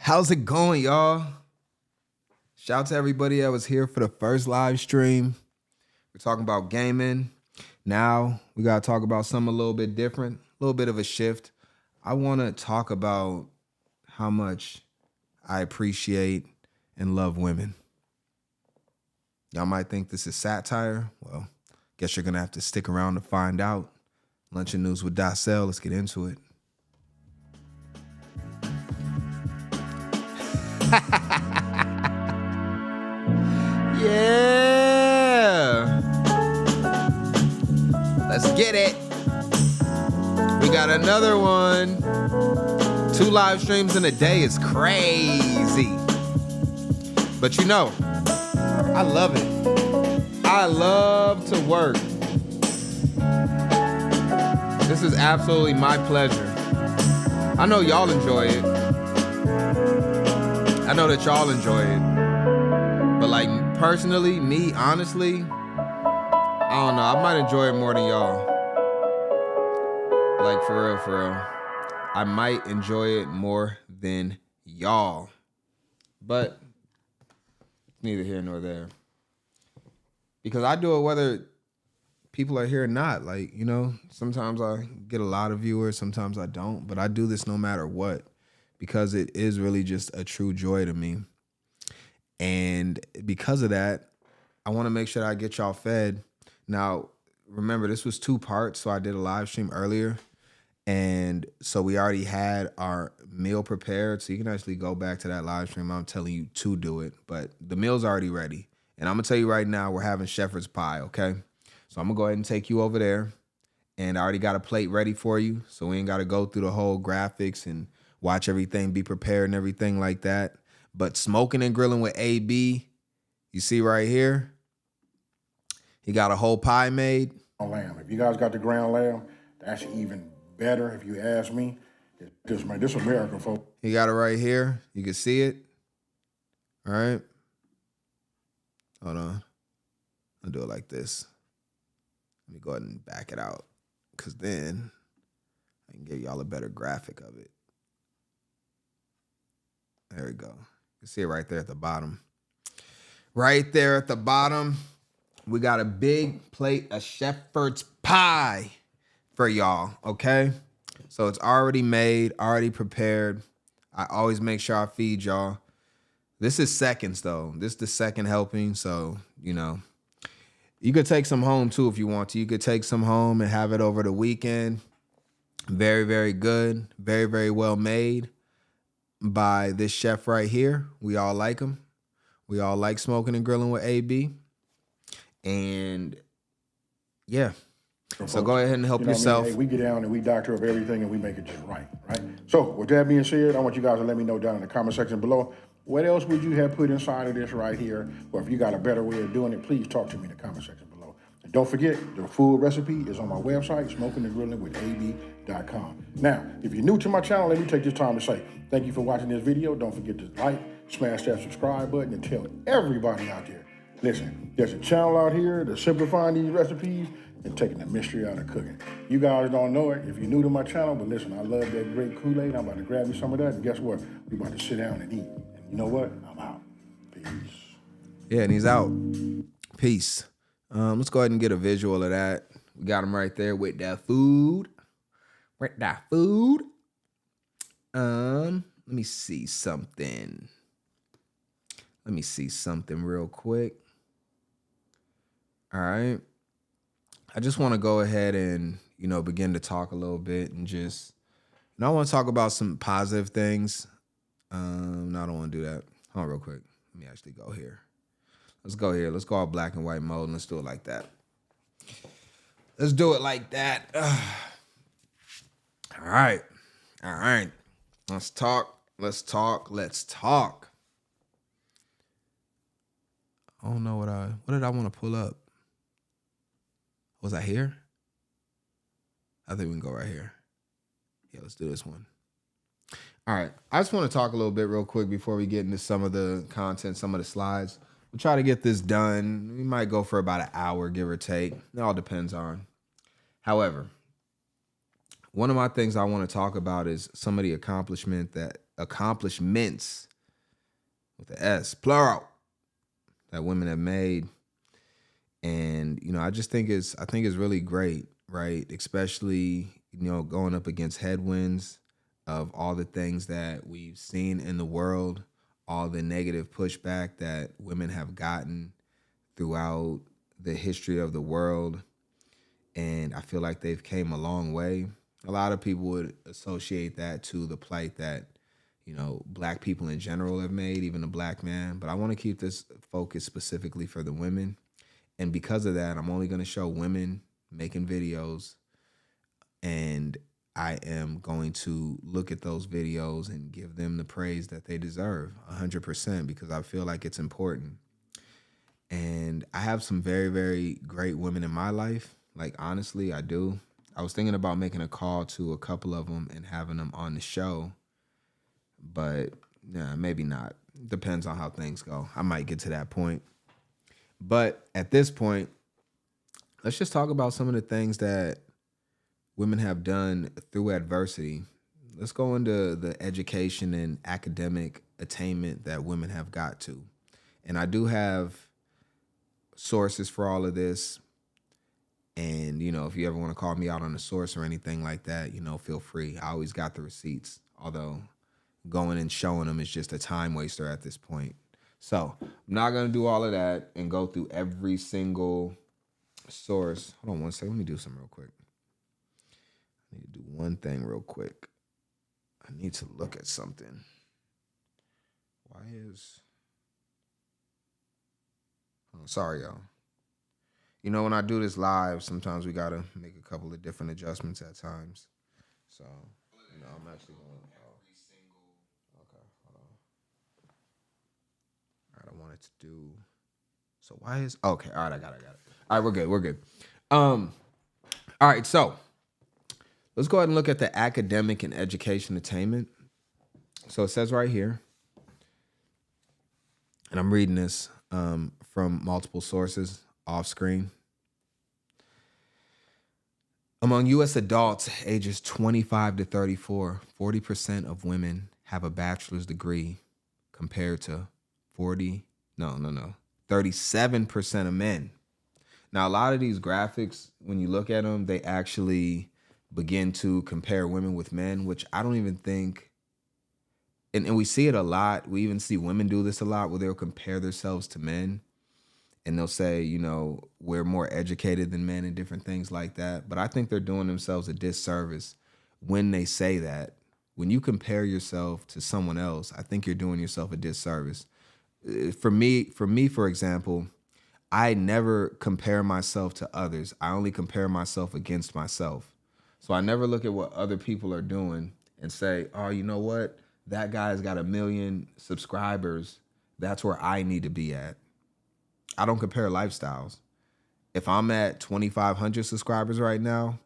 How's it going, y'all? Shout out to everybody that was here for the first live stream. We're talking about gaming. Now we got to talk about something a little bit different, a little bit of a shift. I want to talk about how much I appreciate and love women. Y'all might think this is satire. Well, guess you're going to have to stick around to find out. Lunch and News with DotSale. Let's get into it. Yeah. Let's get it. We got another one. 2 live streams in a day is crazy. But you know, I love it. I love to work. This is absolutely my pleasure. I know y'all enjoy it. I know that y'all enjoy it. But like personally, me, honestly, I don't know. I might enjoy it more than y'all. Like for real. I might enjoy it more than y'all. But neither here nor there. Because I do it whether people are here or not. Like, you know, sometimes I get a lot of viewers, sometimes I don't. But I do this no matter what. Because it is really just a true joy to me. And because of that, I want to make sure that I get y'all fed. Now, remember, this was 2 parts, so I did a live stream earlier. And so we already had our meal prepared, so you can actually go back to that live stream. I'm telling you to do it, but the meal's already ready. And I'm going to tell you right now, we're having shepherd's pie, okay? So I'm going to go ahead and take you over there. And I already got a plate ready for you, so we ain't got to go through the whole graphics and watch everything be prepared and everything like that. But smoking and grilling with AB, you see right here, he got a whole pie made. Lamb. If you guys got the ground lamb, that's even better if you ask me. This America, folks. He got it right here. You can see it. All right. Hold on. I'll do it like this. Let me go ahead and back it out, because then I can give y'all a better graphic of it. There we go. You see it right there at the bottom. Right there at the bottom, we got a big plate of shepherd's pie for y'all, okay? So it's already made, already prepared. I always make sure I feed y'all. This is seconds, though. This is the second helping, so, you know. You could take some home, too, if you want to. You could take some home and have it over the weekend. Very, very good. Very, very well made by this chef right here. We all like him. We all like smoking and grilling with AB. And yeah. So go ahead and help yourself. Hey, we get down and we doctor up everything and we make it just right? So with that being said, I want you guys to let me know down in the comment section below, what else would you have put inside of this right here? Or if you got a better way of doing it, please talk to me in the comment section below. And don't forget, the full recipe is on my website, smokingandgrillingwithab.com. Now, if you're new to my channel, let me take this time to say thank you for watching this video. Don't forget to like, smash that subscribe button, and tell everybody out there, listen, there's a channel out here that's simplifying these recipes and taking the mystery out of cooking. You guys don't know it if you're new to my channel, but listen, I love that great Kool-Aid. I'm about to grab me some of that, and guess what? We're about to sit down and eat. And you know what? I'm out. Peace. Yeah, and he's out. Peace. Let's go ahead and get a visual of that. We got him right there with that food. Let me see something. Real quick. All right. I just want to go ahead and, you know, begin to talk a little bit and just, I want to talk about some positive things. No, I don't want to do that. Hold on real quick. Let me actually go here. Let's go here. Let's go all black and white mode and let's do it like that. Let's do it like that. All right. Let's talk. I don't know what did I want to pull up? Was I here? I think we can go right here. Yeah, let's do this one. All right. I just want to talk a little bit real quick before we get into some of the content, some of the slides. We'll try to get this done. We might go for about an hour, give or take. It all depends on. However, one of my things I want to talk about is some of the accomplishment that accomplishments with the S, plural, that women have made. And, I just think it's really great, right? Especially, going up against headwinds of all the things that we've seen in the world, all the negative pushback that women have gotten throughout the history of the world. And I feel like they've came a long way. A lot of people would associate that to the plight that, Black people in general have made, even a Black man. But I want to keep this focus specifically for the women. And because of that, I'm only going to show women making videos. And I am going to look at those videos and give them the praise that they deserve 100%, because I feel like it's important. And I have some very, very great women in my life. Like, honestly, I do. I was thinking about making a call to a couple of them and having them on the show. But maybe not. Depends on how things go. I might get to that point. But at this point, let's just talk about some of the things that women have done through adversity. Let's go into the education and academic attainment that women have got to. And I do have sources for all of this. And, if you ever want to call me out on a source or anything like that, feel free. I always got the receipts, although going and showing them is just a time waster at this point. So I'm not going to do all of that and go through every single source. Hold on one second. Let me do something real quick. I need to do one thing real quick. I need to look at something. Why is... Oh, sorry, y'all. When I do this live, sometimes we got to make a couple of different adjustments at times. So, I'm actually going to... Okay, hold on. All right, I wanted to do... So why is... Okay, all right, I got it. All right, we're good. All right, so let's go ahead and look at the academic and education attainment. So it says right here, and I'm reading this from multiple sources off screen. Among U.S. adults ages 25 to 34, 40% of women have a bachelor's degree compared to 37% of men. Now, a lot of these graphics, when you look at them, they actually begin to compare women with men, which I don't even think, and we see it a lot. We even see women do this a lot, where they'll compare themselves to men. And they'll say, we're more educated than men and different things like that. But I think they're doing themselves a disservice when they say that. When you compare yourself to someone else, I think you're doing yourself a disservice. For me, for example, I never compare myself to others. I only compare myself against myself. So I never look at what other people are doing and say, oh, you know what? That guy's got 1 million subscribers. That's where I need to be at. I don't compare lifestyles. If I'm at 2,500 subscribers right now,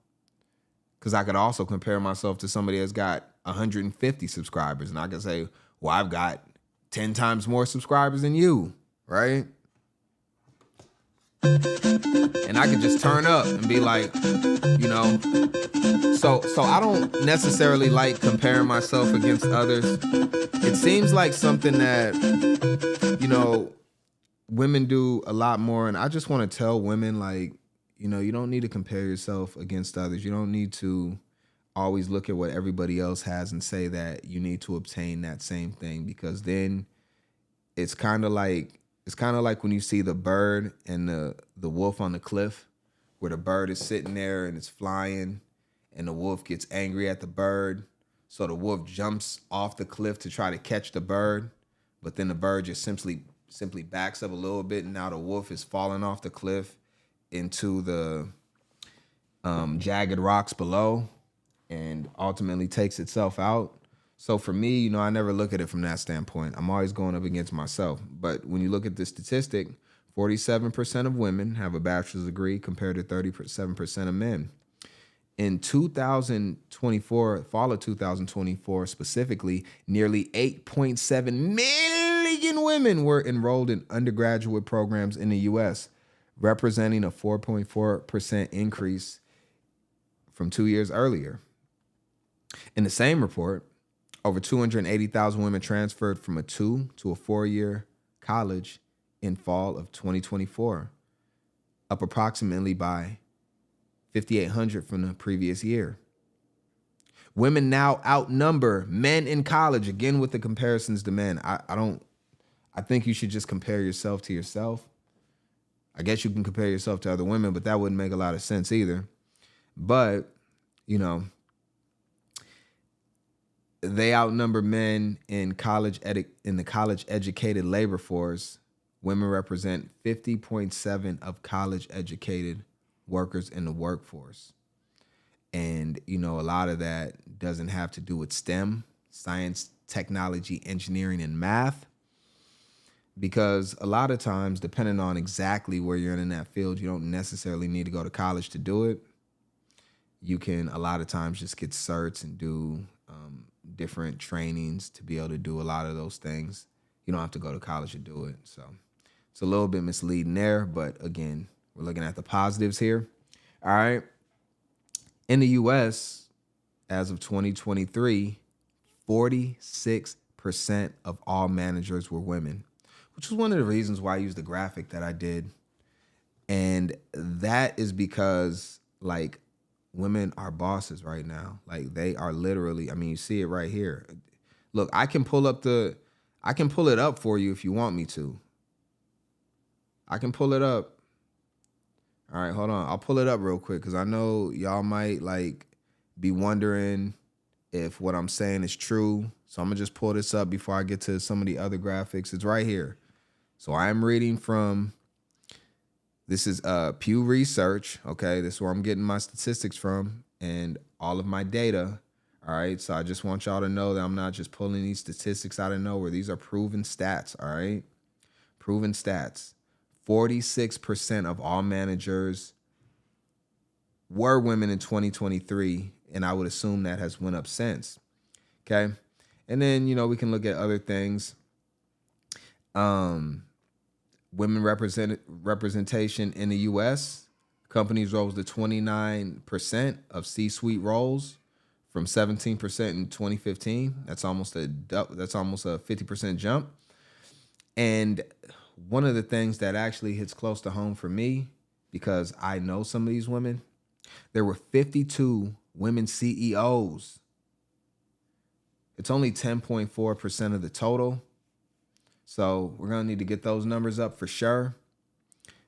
because I could also compare myself to somebody that's got 150 subscribers, and I could say, well, I've got 10 times more subscribers than you, right? And I could just turn up and be like, So I don't necessarily like comparing myself against others. It seems like something that, women do a lot more. And I just want to tell women, like, you don't need to compare yourself against others. You don't need to always look at what everybody else has and say that you need to obtain that same thing, because then it's kind of like when you see the bird and the wolf on the cliff, where the bird is sitting there and it's flying and the wolf gets angry at the bird. So the wolf jumps off the cliff to try to catch the bird, but then the bird just simply backs up a little bit, and now the wolf is falling off the cliff into the jagged rocks below and ultimately takes itself out. So for me, I never look at it from that standpoint. I'm always going up against myself. But when you look at the statistic, 47% of women have a bachelor's degree compared to 37% of men. In 2024, fall of 2024 specifically, nearly 8.7 million women were enrolled in undergraduate programs in the U.S., representing a 4.4% increase from 2 years earlier. In the same report, Over 280,000 women transferred from a 2 to a 4-year college in fall of 2024, up approximately by 5,800 from the previous year. Women now outnumber men in college, again with the comparisons to men. I think you should just compare yourself to yourself. I guess you can compare yourself to other women, but that wouldn't make a lot of sense either. But, they outnumber men in in the college educated labor force. Women represent 50.7 of college educated workers in the workforce. And, a lot of that doesn't have to do with STEM, science, technology, engineering, and math. Because a lot of times, depending on exactly where you're in that field, you don't necessarily need to go to college to do it. You can, a lot of times, just get certs and do different trainings to be able to do a lot of those things. You don't have to go to college to do it. So it's a little bit misleading there. But again, we're looking at the positives here. All right. In the U.S., as of 2023, 46% of all managers were women, which is one of the reasons why I used the graphic that I did. And that is because, women are bosses right now. They are literally, you see it right here. Look, I can pull it up for you if you want me to. I can pull it up. All right, hold on. I'll pull it up real quick because I know y'all might be wondering if what I'm saying is true. So I'm gonna just pull this up before I get to some of the other graphics. It's right here. So I'm reading from, this is Pew Research, okay? This is where I'm getting my statistics from and all of my data, all right? So I just want y'all to know that I'm not just pulling these statistics out of nowhere. These are proven stats, all right? Proven stats. 46% of all managers were women in 2023, and I would assume that has went up since, okay? And then, we can look at other things. Women representation in the U.S. Companies rose to 29% of C-suite roles from 17% in 2015. That's almost a 50% jump. And one of the things that actually hits close to home for me, because I know some of these women, there were 52 women CEOs. It's only 10.4% of the total. So we're going to need to get those numbers up for sure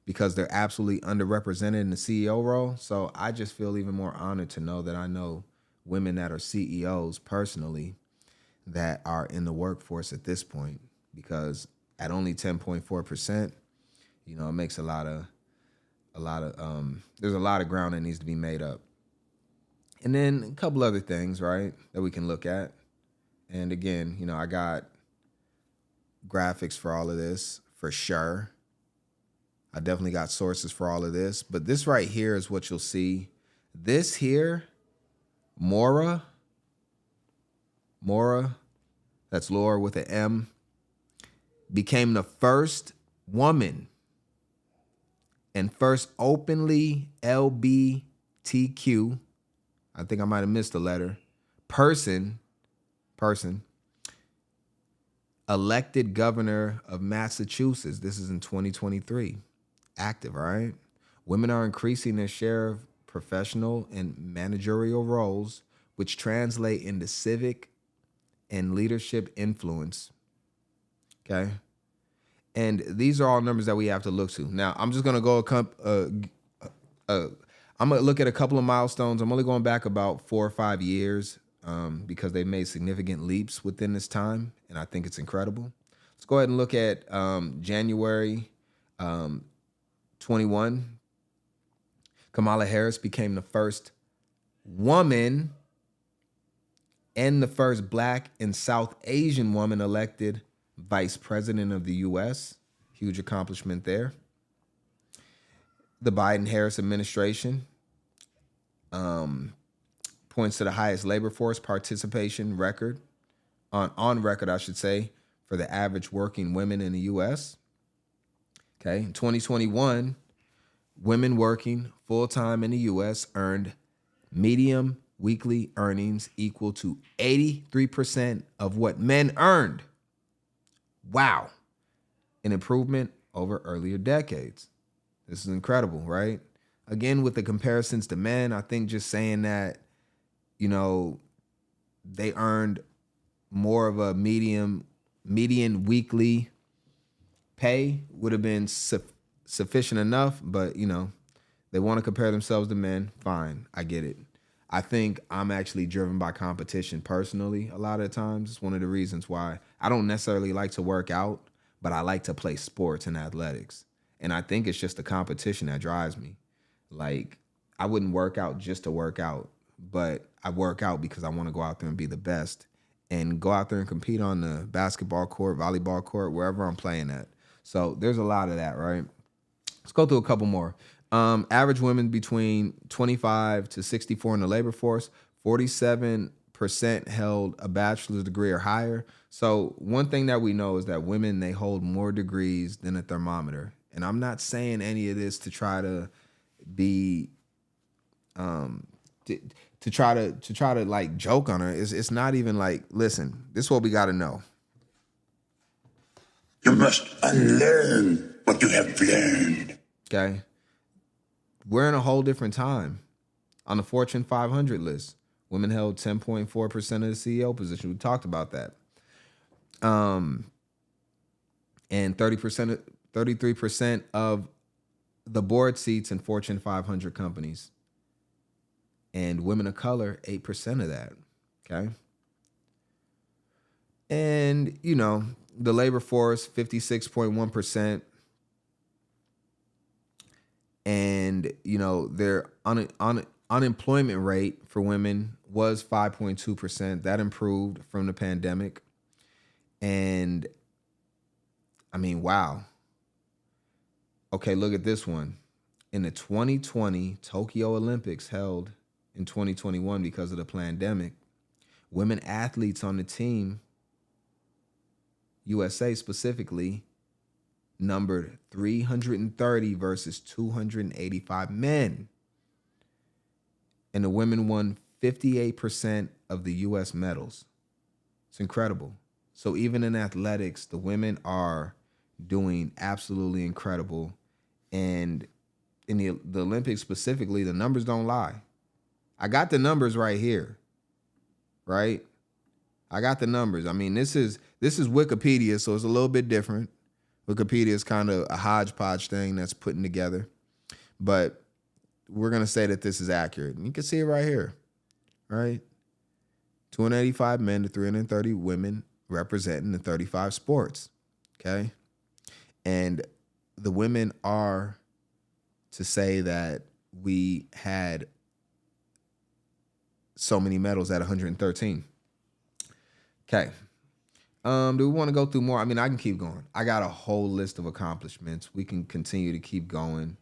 because they're absolutely underrepresented in the CEO role. So I just feel even more honored to know that I know women that are CEOs personally that are in the workforce at this point, because at only 10.4%, it makes there's a lot of ground that needs to be made up. And then a couple other things, right, that we can look at. And again, I got graphics for all of this for sure. I definitely got sources for all of this, but this right here is what you'll see. This here, Maura, that's Laura with an M, became the first woman and first openly LGBTQ, I think I might have missed a letter, person elected governor of Massachusetts. This is in 2023. Active, all right? Women are increasing their share of professional and managerial roles, which translate into civic and leadership influence. Okay? And these are all numbers that we have to look to. Now, I'm just going to go I'm going to look at a couple of milestones. I'm only going back about 4 or 5 years because they made significant leaps within this time, and I think it's incredible. Let's go ahead and look at January 21. Kamala Harris became the first woman and the first Black and South Asian woman elected vice president of the U.S. Huge accomplishment there. The Biden-Harris administration points to the highest labor force participation record, on record, I should say, for the average working women in the U.S. Okay, in 2021, women working full-time in the U.S. earned medium weekly earnings equal to 83% of what men earned. Wow. An improvement over earlier decades. This is incredible, right? Again, with the comparisons to men, I think just saying that, you know, they earned more of a median weekly pay would have been sufficient enough, but, you know, they want to compare themselves to men. Fine, I get it. I think I'm actually driven by competition personally a lot of times. It's one of the reasons why I don't necessarily like to work out, but I like to play sports and athletics. And I think it's just the competition that drives me. Like, I wouldn't work out just to work out, but I work out because I want to go out there and be the best and go out there and compete on the basketball court, volleyball court, wherever I'm playing at. So there's a lot of that, right? Let's go through a couple more. Average women between 25 to 64 in the labor force, 47% held a bachelor's degree or higher. So one thing that we know is that women, they hold more degrees than a thermometer. And I'm not saying any of this to try to be to try to like joke on her. It's not even like, listen, this is what we got to know. You must unlearn what you have learned. Okay. We're in a whole different time. On the Fortune 500 list, women held 10.4% of the CEO position. We talked about that. And 33% of the board seats in Fortune 500 companies. And women of color, 8% of that. Okay. And, you know, the labor force, 56.1%. And, you know, their unemployment rate for women was 5.2%. That improved from the pandemic. And, I mean, wow. Okay, look at this one. In the 2020 Tokyo Olympics held in 2021 because of the pandemic, women athletes on the team, USA specifically, numbered 330 versus 285 men. And the women won 58% of the U.S. medals. It's incredible. So even in athletics, the women are doing absolutely incredible. And in the Olympics specifically, the numbers don't lie. I got the numbers right here, right? I got the numbers. I mean, this is Wikipedia, so it's a little bit different. Wikipedia is kind of a hodgepodge thing that's putting together. But we're going to say that this is accurate. And you can see it right here, right? 285 men to 330 women representing the 35 sports, okay? And the women are to say that we had so many medals at 113. Okay. Do we want to go through more? I mean, I can keep going. I got a whole list of accomplishments. We can continue to keep going.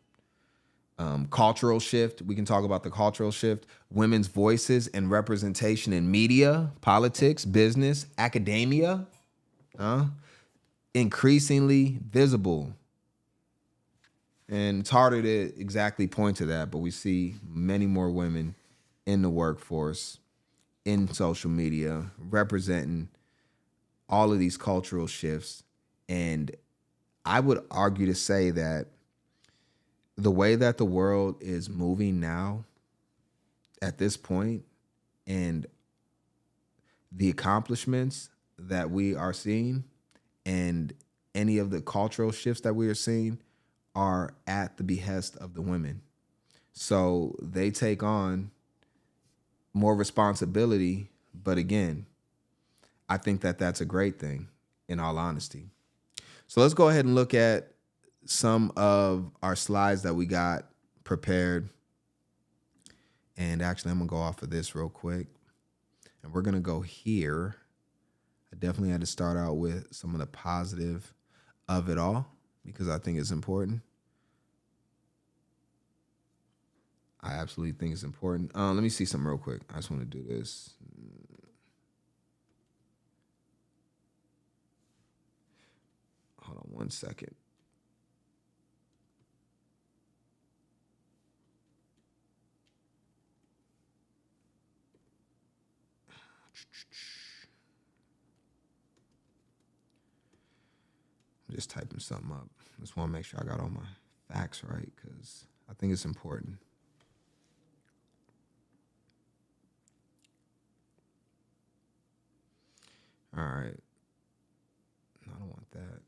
Cultural shift. We can talk about the cultural shift. Women's voices and representation in media, politics, business, academia. Increasingly visible. And it's harder to exactly point to that, but we see many more women in the workforce, in social media, representing all of these cultural shifts. And I would argue to say that the way that the world is moving now at this point and the accomplishments that we are seeing and any of the cultural shifts that we are seeing are at the behest of the women. So they take on more responsibility. But again, I think that that's a great thing, in all honesty. So let's go ahead and look at some of our slides that we got prepared. And actually, I'm going to go off of this real quick. And we're going to go here. I definitely had to start out with some of the positive of it all because I think it's important. I absolutely think it's important. Let me see something real quick. I just want to do this. Hold on one second. just typing something up. Just want to make sure I got all my facts right because I think it's important. All right. I don't want that.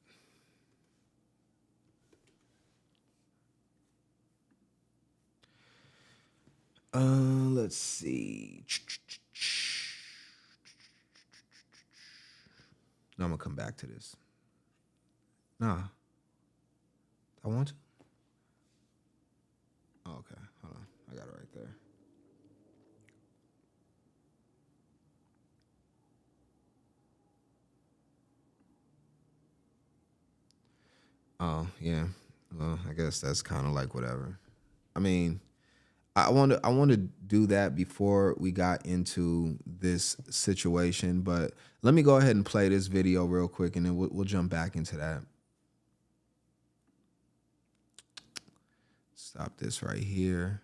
Let's see. No, I'm gonna come back to this. Nah. I want to. Oh, okay. Hold on. I got it right there. Oh, yeah. Well, I guess that's kind of like whatever. I mean, I want to do that before we got into this situation, but let me go ahead and play this video real quick, and then we'll jump back into that. Stop this right here.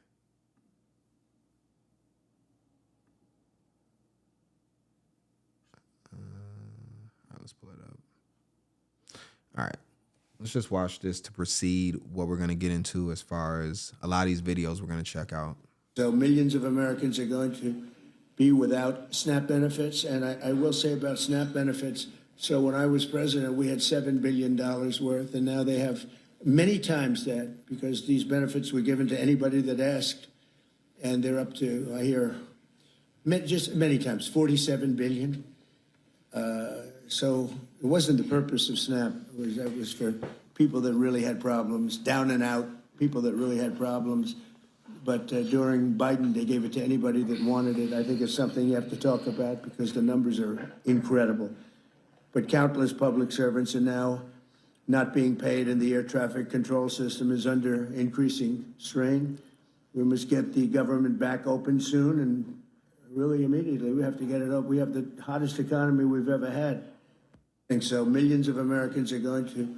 All right, let's pull it up. All right. Let's just watch this to proceed what we're going to get into as far as a lot of these videos we're going to check out. So millions of Americans are going to be without SNAP benefits. And I will say about SNAP benefits, so when I was president, we had $7 billion worth, and now they have many times that because these benefits were given to anybody that asked, and they're up to, I hear, just many times, 47 billion. So it wasn't the purpose of SNAP. That was for people that really had problems, down and out, people that really had problems. But during Biden, they gave it to anybody that wanted it. I think it's something you have to talk about because the numbers are incredible. But countless public servants are now not being paid, and the air traffic control system is under increasing strain. We must get the government back open soon, and really immediately. We have to get it up. We have the hottest economy we've ever had. I think so. Millions of Americans are going to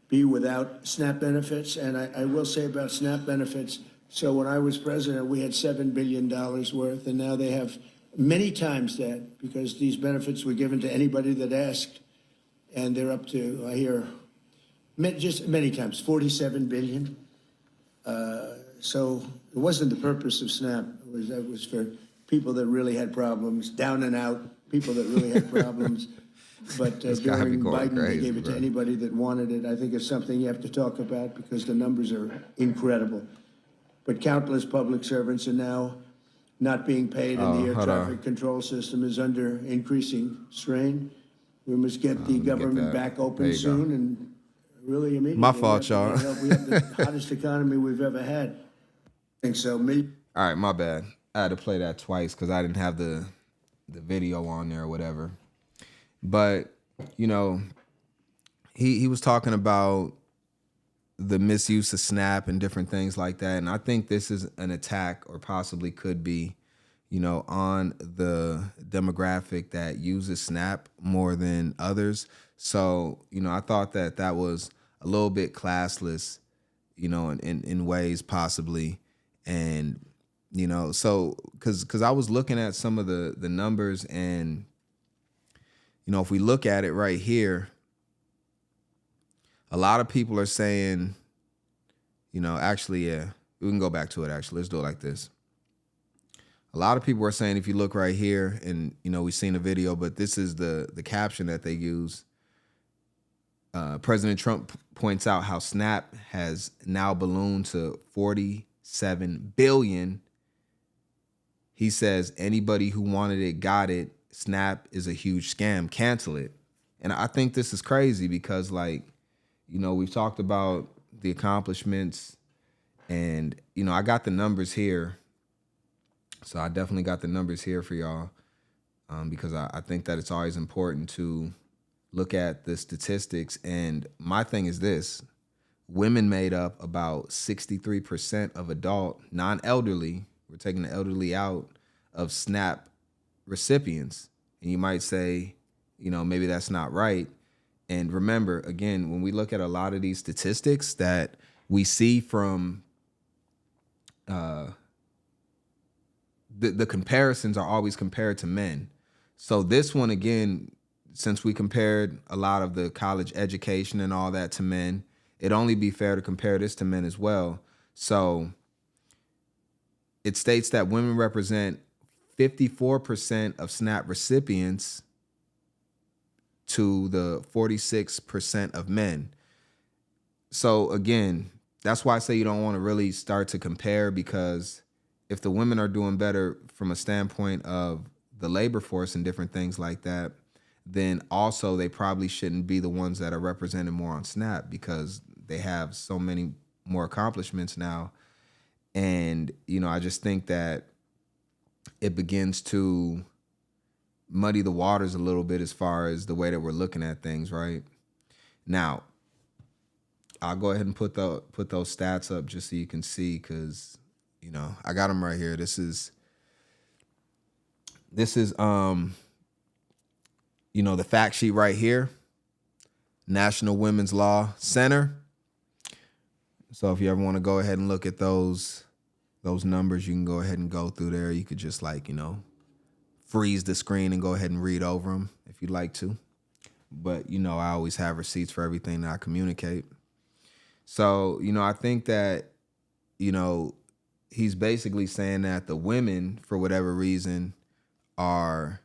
be without SNAP benefits. And I will say about SNAP benefits, so when I was president, we had $7 billion worth, and now they have many times that because these benefits were given to anybody that asked, and they're up to, I hear, just many times, 47 billion. So it wasn't the purpose of SNAP. That was for people that really had problems, down and out, people that really had problems. But during Biden, they gave it to anybody that wanted it. I think it's something you have to talk about because the numbers are incredible. But countless public servants are now not being paid, and the air traffic control system is under increasing strain. We must get the government back open soon, and really immediately. My fault, y'all. We have the hottest economy we've ever had. I think so. All right, my bad. I had to play that twice because I didn't have the video on there or whatever. But, you know, he was talking about the misuse of SNAP and different things like that. And I think this is an attack, or possibly could be, you know, on the demographic that uses SNAP more than others. So, you know, I thought that was a little bit classless, you know, in ways possibly. And, you know, so because I was looking at some of the numbers, and, you know, if we look at it right here, a lot of people are saying, you know, actually, yeah, we can go back to it. Actually, let's do it like this. A lot of people are saying, if you look right here, and, you know, we've seen a video, but this is the caption that they use. President Trump points out how SNAP has now ballooned to 47 billion. He says anybody who wanted it got it. SNAP is a huge scam. Cancel it. And I think this is crazy because, like, you know, we've talked about the accomplishments, and, you know, I got the numbers here. So I definitely got the numbers here for y'all, because I think that it's always important to look at the statistics. And my thing is this: women made up about 63% of adult, non-elderly, we're taking the elderly out, of SNAP recipients. And you might say, you know, maybe that's not right. And remember, again, when we look at a lot of these statistics that we see from the comparisons are always compared to men. So this one, again, since we compared a lot of the college education and all that to men, it'd only be fair to compare this to men as well. So it states that women represent 54% of SNAP recipients to the 46% of men. So again, that's why I say you don't want to really start to compare, because if the women are doing better from a standpoint of the labor force and different things like that, then also they probably shouldn't be the ones that are represented more on SNAP, because they have so many more accomplishments now. And, you know, I just think that it begins to muddy the waters a little bit as far as the way that we're looking at things right now. I'll go ahead and put those stats up just so you can see, because, you know, I got them right here. This is you know, the fact sheet right here, National Women's Law Center. So if you ever want to go ahead and look at those numbers, you can go ahead and go through there. You could just, like, you know, freeze the screen and go ahead and read over them if you'd like to. But, you know, I always have receipts for everything that I communicate. So, you know, I think that, you know, he's basically saying that the women, for whatever reason, are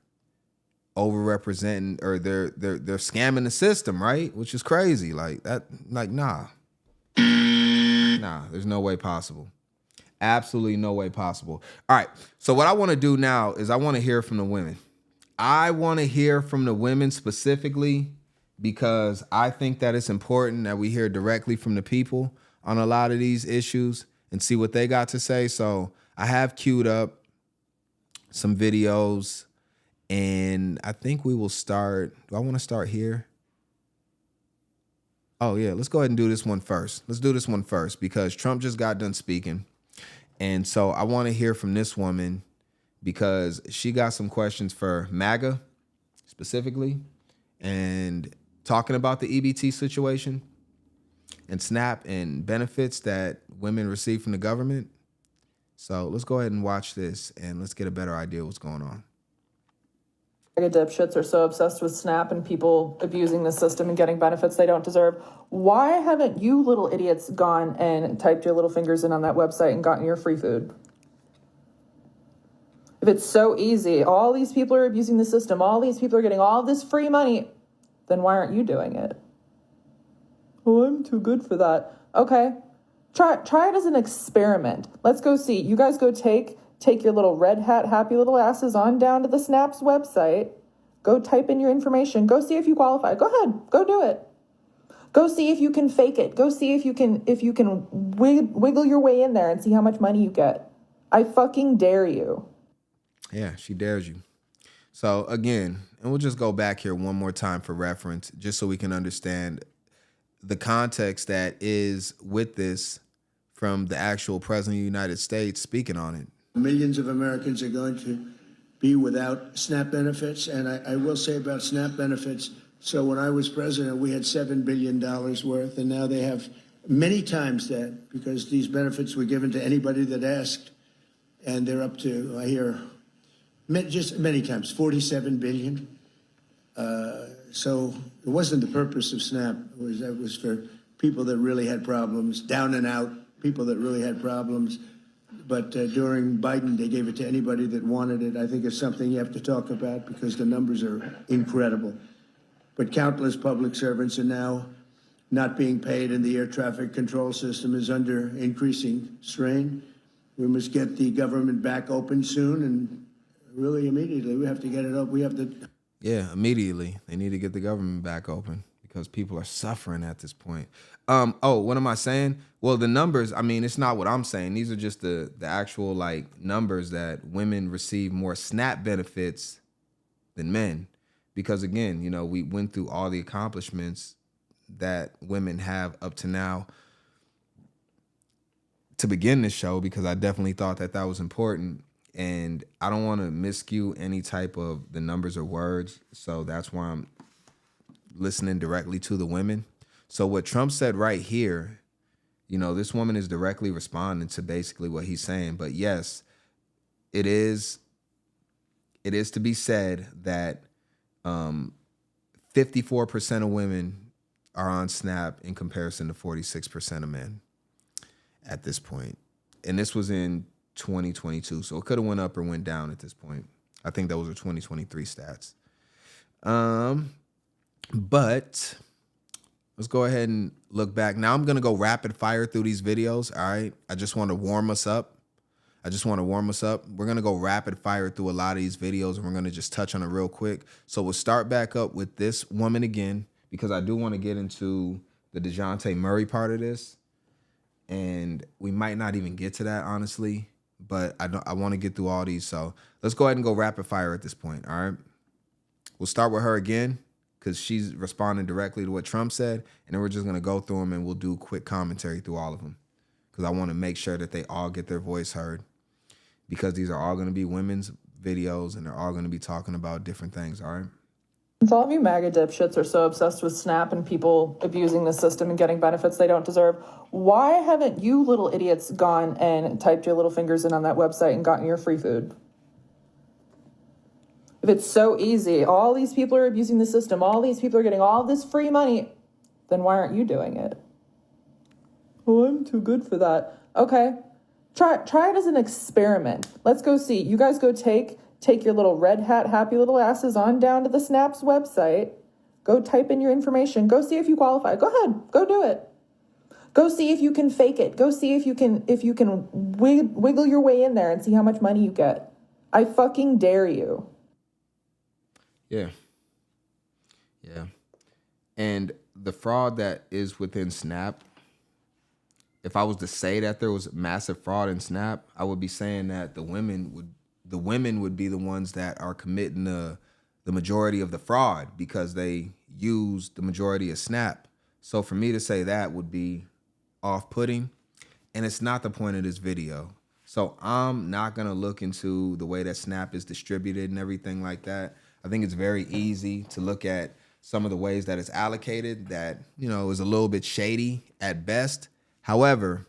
overrepresenting, or they're scamming the system, right? Which is crazy. Like that, like, nah, there's no way possible. Absolutely no way possible. All right. So what I want to do now is I want to hear from the women. I want to hear from the women specifically, because I think that it's important that we hear directly from the people on a lot of these issues and see what they got to say. So I have queued up some videos, and I think we will start. Do I want to start here? Oh, yeah. Let's go ahead and do this one first. Let's do this one first, because Trump just got done speaking. And so I want to hear from this woman, because she got some questions for MAGA specifically, and talking about the EBT situation and SNAP and benefits that women receive from the government. So let's go ahead and watch this, and let's get a better idea of what's going on. Dipshits are so obsessed with SNAP and people abusing the system and getting benefits they don't deserve. Why haven't you little idiots gone and typed your little fingers in on that website and gotten your free food? If it's so easy, all these people are abusing the system, all these people are getting all this free money, then why aren't you doing it? Oh, I'm too good for that. Okay, try it as an experiment. Let's go see. You guys go take your little red hat, happy little asses on down to the SNAP's website. Go type in your information. Go see if you qualify. Go ahead. Go do it. Go see if you can fake it. Go see if you can wiggle your way in there and see how much money you get. I fucking dare you. Yeah, she dares you. So again, and we'll just go back here one more time for reference, just so we can understand the context that is with this from the actual president of the United States speaking on it. Millions of Americans are going to be without SNAP benefits. And I will say about SNAP benefits, so when I was president, we had $7 billion worth, and now they have many times that, because these benefits were given to anybody that asked, and they're up to, I hear, just many times, 47 billion. So it wasn't the purpose of SNAP. It was for people that really had problems, down and out, people that really had problems. But during Biden, they gave it to anybody that wanted it. I think it's something you have to talk about, because the numbers are incredible. But countless public servants are now not being paid, and the air traffic control system is under increasing strain. We must get the government back open soon, and really immediately. We have to get it up. We have to. Yeah, immediately. They need to get the government back open, because people are suffering at this point. What am I saying? Well, the numbers, I mean, it's not what I'm saying. These are just the actual, like, numbers that women receive more SNAP benefits than men. Because, again, you know, we went through all the accomplishments that women have up to now to begin this show, because I definitely thought that was important. And I don't want to miscue any type of the numbers or words. So that's why I'm listening directly to the women. So what Trump said right here, you know, this woman is directly responding to basically what he's saying. But yes, it is to be said that 54% of women are on Snap in comparison to 46% of men at this point. And this was in 2022, so it could have went up or went down at this point. I think those are 2023 stats. But let's go ahead and look back. Now I'm going to go rapid fire through these videos, all right? I just want to warm us up. We're going to go rapid fire through a lot of these videos, and we're going to just touch on it real quick. So we'll start back up with this woman again, because I do want to get into the DeJounte Murray part of this. And we might not even get to that, honestly, but I want to get through all these. So let's go ahead and go rapid fire at this point, all right? We'll start with her again, because she's responding directly to what Trump said, and then we're just going to go through them, and we'll do quick commentary through all of them, because I want to make sure that they all get their voice heard, because these are all going to be women's videos, and they're all going to be talking about different things, all right? Since all of you MAGA dipshits are so obsessed with Snap and people abusing the system and getting benefits they don't deserve, why haven't you little idiots gone and typed your little fingers in on that website and gotten your free food? If it's so easy, all these people are abusing the system, all these people are getting all this free money, then why aren't you doing it? Oh, I'm too good for that. Okay, try it as an experiment. Let's go see. You guys go take your little red hat, happy little asses on down to the Snap's website. Go type in your information. Go see if you qualify. Go ahead. Go do it. Go see if you can fake it. Go see if you can wiggle your way in there and see how much money you get. I fucking dare you. Yeah. And the fraud that is within Snap, if I was to say that there was massive fraud in Snap, I would be saying that the women would be the ones that are committing the majority of the fraud, because they use the majority of Snap. So for me to say that would be off-putting, and it's not the point of this video. So I'm not going to look into the way that Snap is distributed and everything like that. I think it's very easy to look at some of the ways that it's allocated that, is a little bit shady at best. However,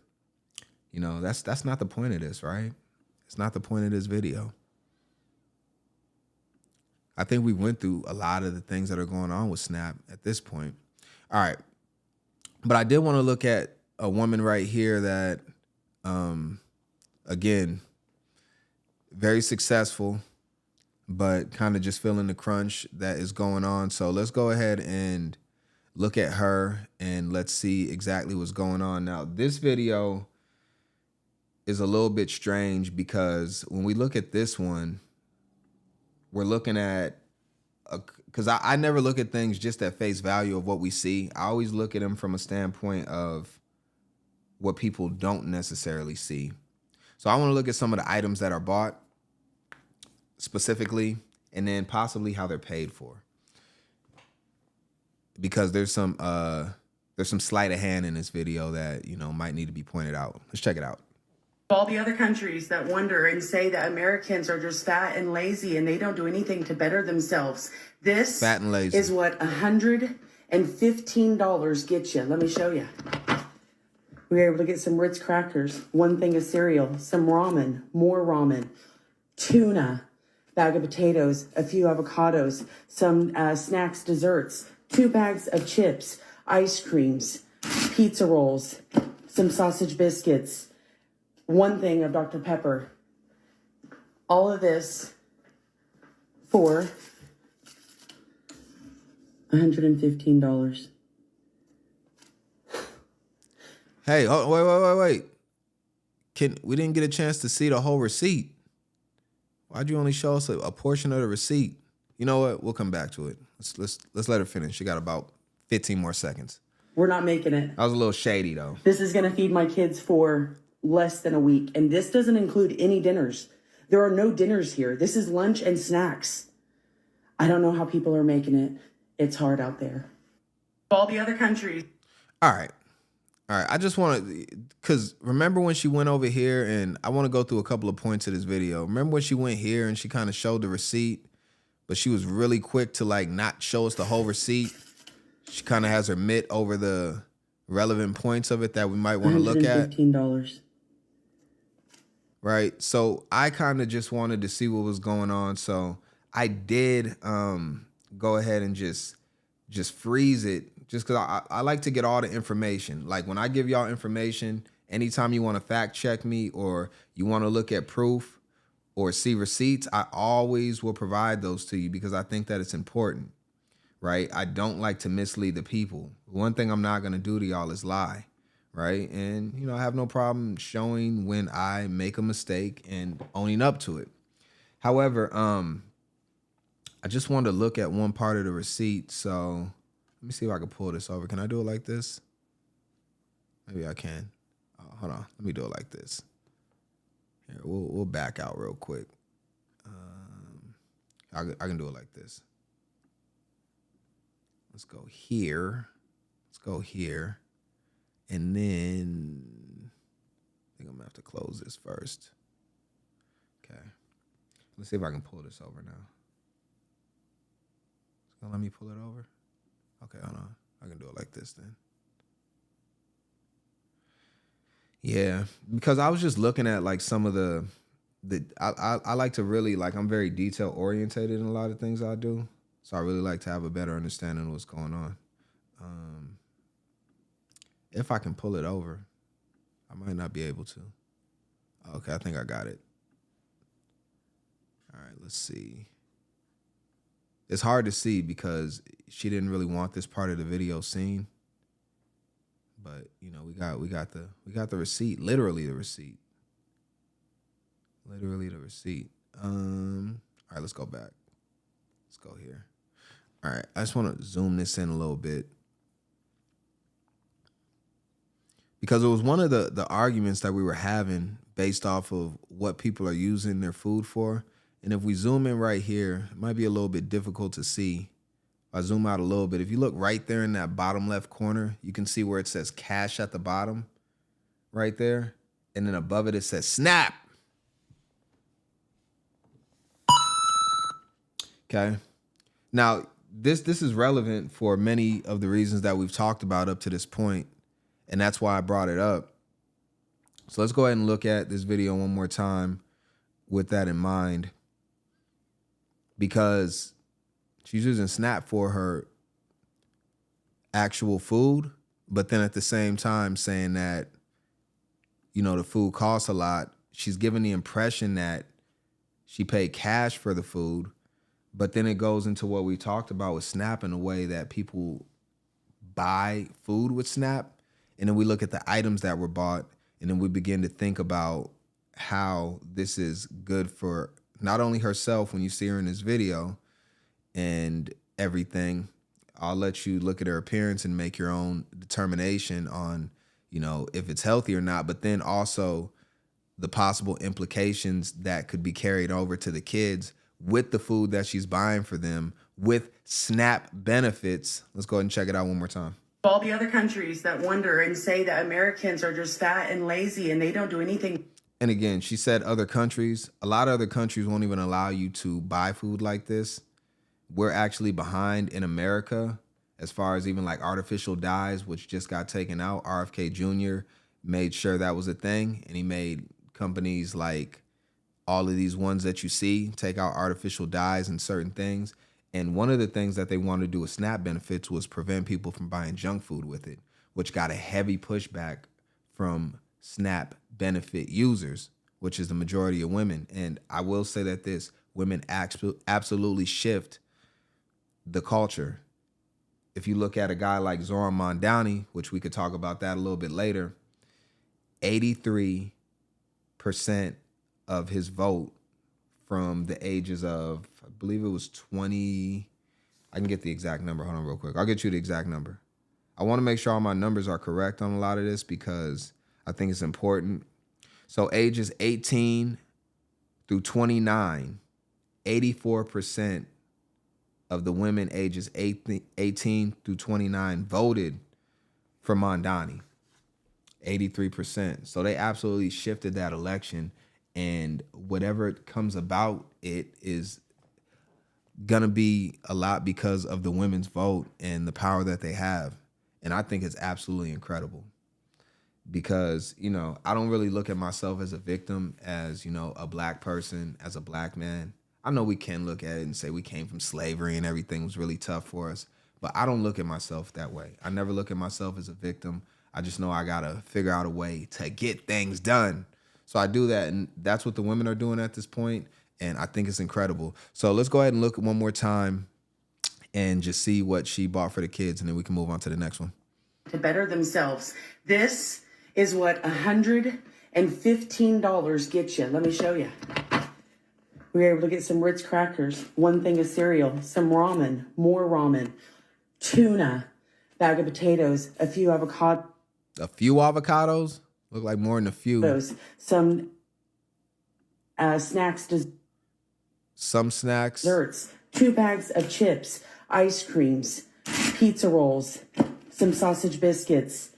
that's not the point of this, right? It's not the point of this video. I think we went through a lot of the things that are going on with Snap at this point. All right. But I did want to look at a woman right here that, again, very successful, but kind of just feeling the crunch that is going on. So let's go ahead and look at her and let's see exactly what's going on. Now, this video is a little bit strange, because when we look at this one, we're looking at, because I never look at things just at face value of what we see. I always look at them from a standpoint of what people don't necessarily see. So I want to look at some of the items that are bought specifically, and then possibly how they're paid for, because there's some sleight of hand in this video that might need to be pointed out. Let's check it out. All the other countries that wonder and say that Americans are just fat and lazy and they don't do anything to better themselves. This fat and lazy is what $115 gets you. Let me show you. We were able to get some Ritz crackers, one thing of cereal, some ramen, more ramen, tuna, bag of potatoes, a few avocados, some snacks, desserts, 2 bags of chips, ice creams, pizza rolls, some sausage biscuits, one thing of Dr. Pepper. All of this for $115. Hey, wait. We didn't get a chance to see the whole receipt. Why'd you only show us a portion of the receipt? You know what? We'll come back to it. Let's let her finish. She got about 15 more seconds. We're not making it. That was a little shady, though. This is going to feed my kids for less than a week. And this doesn't include any dinners. There are no dinners here. This is lunch and snacks. I don't know how people are making it. It's hard out there. All the other countries. All right. I just want to, because remember when she went over here, and I want to go through a couple of points of this video. Remember when she went here and she kind of showed the receipt, but she was really quick to not show us the whole receipt. She kind of has her mitt over the relevant points of it that we might want to look at. $115. Right. So I kind of just wanted to see what was going on. So I did go ahead and just just freeze it, just because I like to get all the information. Like when I give y'all information, anytime you want to fact check me or you want to look at proof or see receipts, I always will provide those to you because I think that it's important, right? I don't like to mislead the people. One thing I'm not going to do to y'all is lie, right? And, you know, I have no problem showing when I make a mistake and owning up to it. However, I just wanted to look at one part of the receipt. So let me see if I can pull this over. Can I do it like this? Maybe I can. Hold on. Let me do it like this. Here, we'll back out real quick. I can do it like this. Let's go here. Let's go here. And then I think I'm gonna have to close this first. Okay. Let's see if I can pull this over now. It's gonna let me pull it over? Okay, hold on. I can do it like this then. Yeah, because I was just looking at like some of the I like to really, like, I'm very detail orientated in a lot of things I do. So I really like to have a better understanding of what's going on. If I can pull it over, I might not be able to. Okay, I think I got it. All right, let's see. It's hard to see because she didn't really want this part of the video seen. But, you know, we got the receipt, literally the receipt. Literally the receipt. All right, let's go back. Let's go here. All right, I just want to zoom this in a little bit. Because it was one of the arguments that we were having based off of what people are using their food for. And if we zoom in right here, it might be a little bit difficult to see. If I zoom out a little bit, if you look right there in that bottom left corner, you can see where it says cash at the bottom right there. And then above it, it says Snap. Okay. Now, this is relevant for many of the reasons that we've talked about up to this point. And that's why I brought it up. So let's go ahead and look at this video one more time with that in mind. Because she's using Snap for her actual food, but then at the same time saying that, you know, the food costs a lot. She's giving the impression that she paid cash for the food, but then it goes into what we talked about with Snap in a way that people buy food with Snap. And then we look at the items that were bought, and then we begin to think about how this is good for not only herself when you see her in this video and everything. I'll let you look at her appearance and make your own determination on, you know, if it's healthy or not, but then also the possible implications that could be carried over to the kids with the food that she's buying for them with Snap benefits. Let's go ahead and check it out one more time. All the other countries that wonder and say that Americans are just fat and lazy and they don't do anything. And again, she said other countries. A lot of other countries won't even allow you to buy food like this. We're actually behind in America as far as even like artificial dyes, which just got taken out. RFK Jr. made sure that was a thing, and he made companies like all of these ones that you see take out artificial dyes and certain things. And one of the things that they wanted to do with Snap benefits was prevent people from buying junk food with it, which got a heavy pushback from Snap benefit users, which is the majority of women. And I will say that women absolutely shift the culture. If you look at a guy like Zoran Mondani, which we could talk about that a little bit later, 83% of his vote from the ages of, I believe it was 20. I can get the exact number. Hold on real quick. I'll get you the exact number. I want to make sure all my numbers are correct on a lot of this because I think it's important. So ages 18 through 29, 84% of the women ages 18 through 29 voted for Mondani. 83%. So they absolutely shifted that election. And whatever comes about, it is going to be a lot because of the women's vote and the power that they have. And I think it's absolutely incredible because, you know, I don't really look at myself as a victim, as, you know, a black person, as a black man. I know we can look at it and say we came from slavery and everything was really tough for us. But I don't look at myself that way. I never look at myself as a victim. I just know I gotta figure out a way to get things done. So I do that, and that's what the women are doing at this point, and I think it's incredible. So let's go ahead and look one more time and just see what she bought for the kids, and then we can move on to the next one. To better themselves. This is what $115 gets you. Let me show you. We were able to get some Ritz crackers, one thing of cereal, some ramen, more ramen, tuna, bag of potatoes, a few avocados. A few avocados? Look like more than a few. Some snacks, Some snacks. desserts, 2 bags of chips, ice creams, pizza rolls, some sausage biscuits,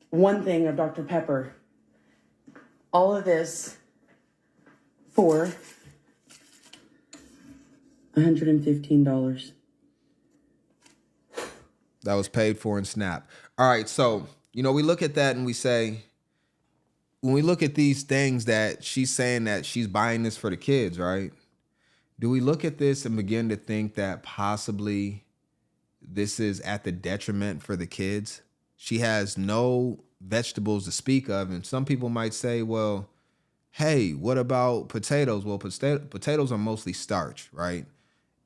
one thing of Dr. Pepper. All of this for $115. That was paid for in Snap. All right, so, we look at that and we say, when we look at these things that she's saying that she's buying this for the kids, right? Do we look at this and begin to think that possibly this is at the detriment for the kids? She has no vegetables to speak of, and some people might say, well, hey, what about potatoes? Well, potatoes are mostly starch, right?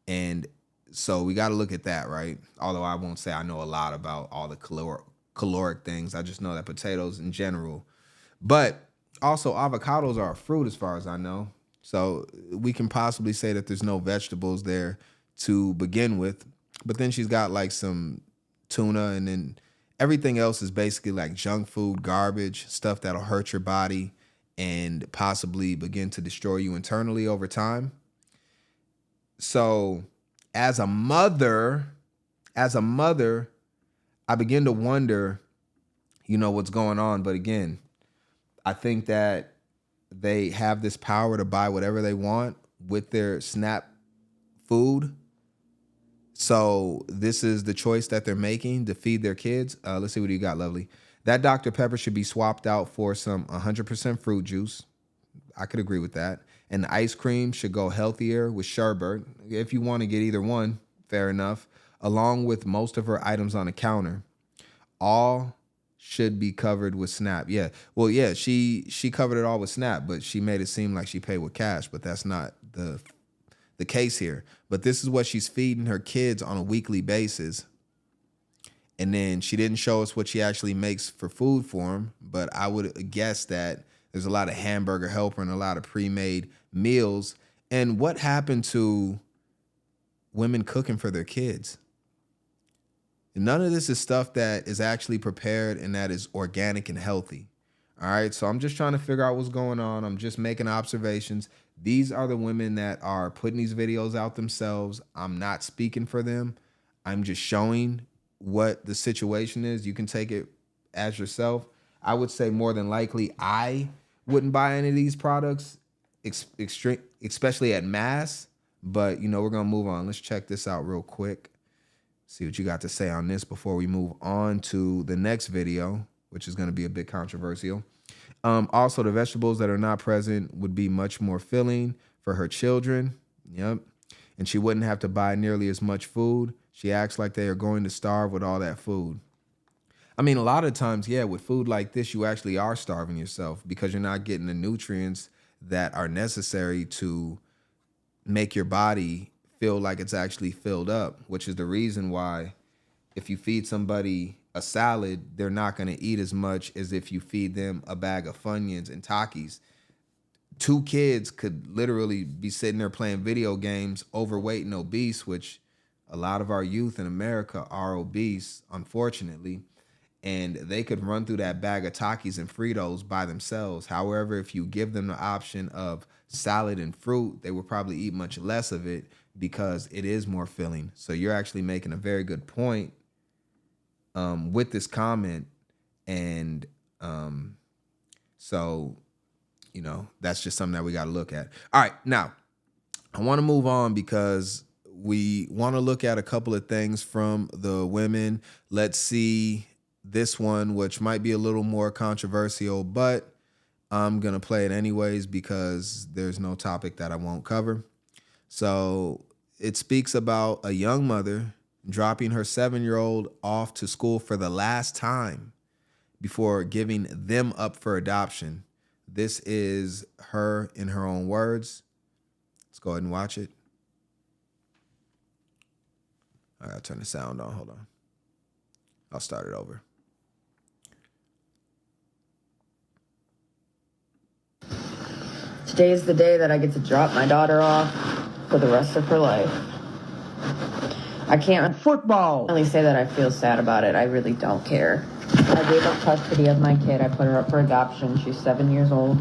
And so we got to look at that, right? Although I won't say I know a lot about all the caloric things. I just know that potatoes in general. But also avocados are a fruit as far as I know. So we can possibly say that there's no vegetables there to begin with. But then she's got like some tuna, and then everything else is basically like junk food, garbage, stuff that'll hurt your body and possibly begin to destroy you internally over time. So as a mother, I begin to wonder, what's going on. But again, I think that they have this power to buy whatever they want with their SNAP food. So this is the choice that they're making to feed their kids. Let's see what you got, Lovely. That Dr. Pepper should be swapped out for some 100% fruit juice. I could agree with that. And the ice cream should go healthier with sherbet. If you want to get either one, fair enough. Along with most of her items on the counter. All should be covered with SNAP. Yeah. Well, yeah, she covered it all with SNAP, but she made it seem like she paid with cash, but that's not the case here. But this is what she's feeding her kids on a weekly basis. And then she didn't show us what she actually makes for food for them, but I would guess that there's a lot of hamburger helper and a lot of pre-made meals. And what happened to women cooking for their kids? None of this is stuff that is actually prepared and that is organic and healthy. All right, so I'm just trying to figure out what's going on. I'm just making observations. These are the women that are putting these videos out themselves. I'm not speaking for them. I'm just showing what the situation is. You can take it as yourself. I would say more than likely I wouldn't buy any of these products, especially at mass. But, we're going to move on. Let's check this out real quick. See what you got to say on this before we move on to the next video, which is going to be a bit controversial. Also, the vegetables that are not present would be much more filling for her children. Yep. And she wouldn't have to buy nearly as much food. She acts like they are going to starve with all that food. I mean, a lot of times, yeah, with food like this, you actually are starving yourself because you're not getting the nutrients that are necessary to make your body feel like it's actually filled up, which is the reason why if you feed somebody a salad, they're not going to eat as much as if you feed them a bag of Funyuns and Takis. 2 kids could literally be sitting there playing video games, overweight and obese, which a lot of our youth in America are obese, unfortunately, and they could run through that bag of Takis and Fritos by themselves. However, if you give them the option of salad and fruit, they will probably eat much less of it because it is more filling. So you're actually making a very good point with this comment. And so, that's just something that we got to look at. All right, now I want to move on because we want to look at a couple of things from the women. Let's see this one, which might be a little more controversial, but I'm going to play it anyways because there's no topic that I won't cover. So it speaks about a young mother dropping her 7-year-old off to school for the last time before giving them up for adoption. This is her in her own words. Let's go ahead and watch it. I gotta turn the sound on. Hold on. I'll start it over. Today is the day that I get to drop my daughter off for the rest of her life. I can't really say that I feel sad about it. I really don't care. I gave up custody of my kid. I put her up for adoption. She's 7 years old.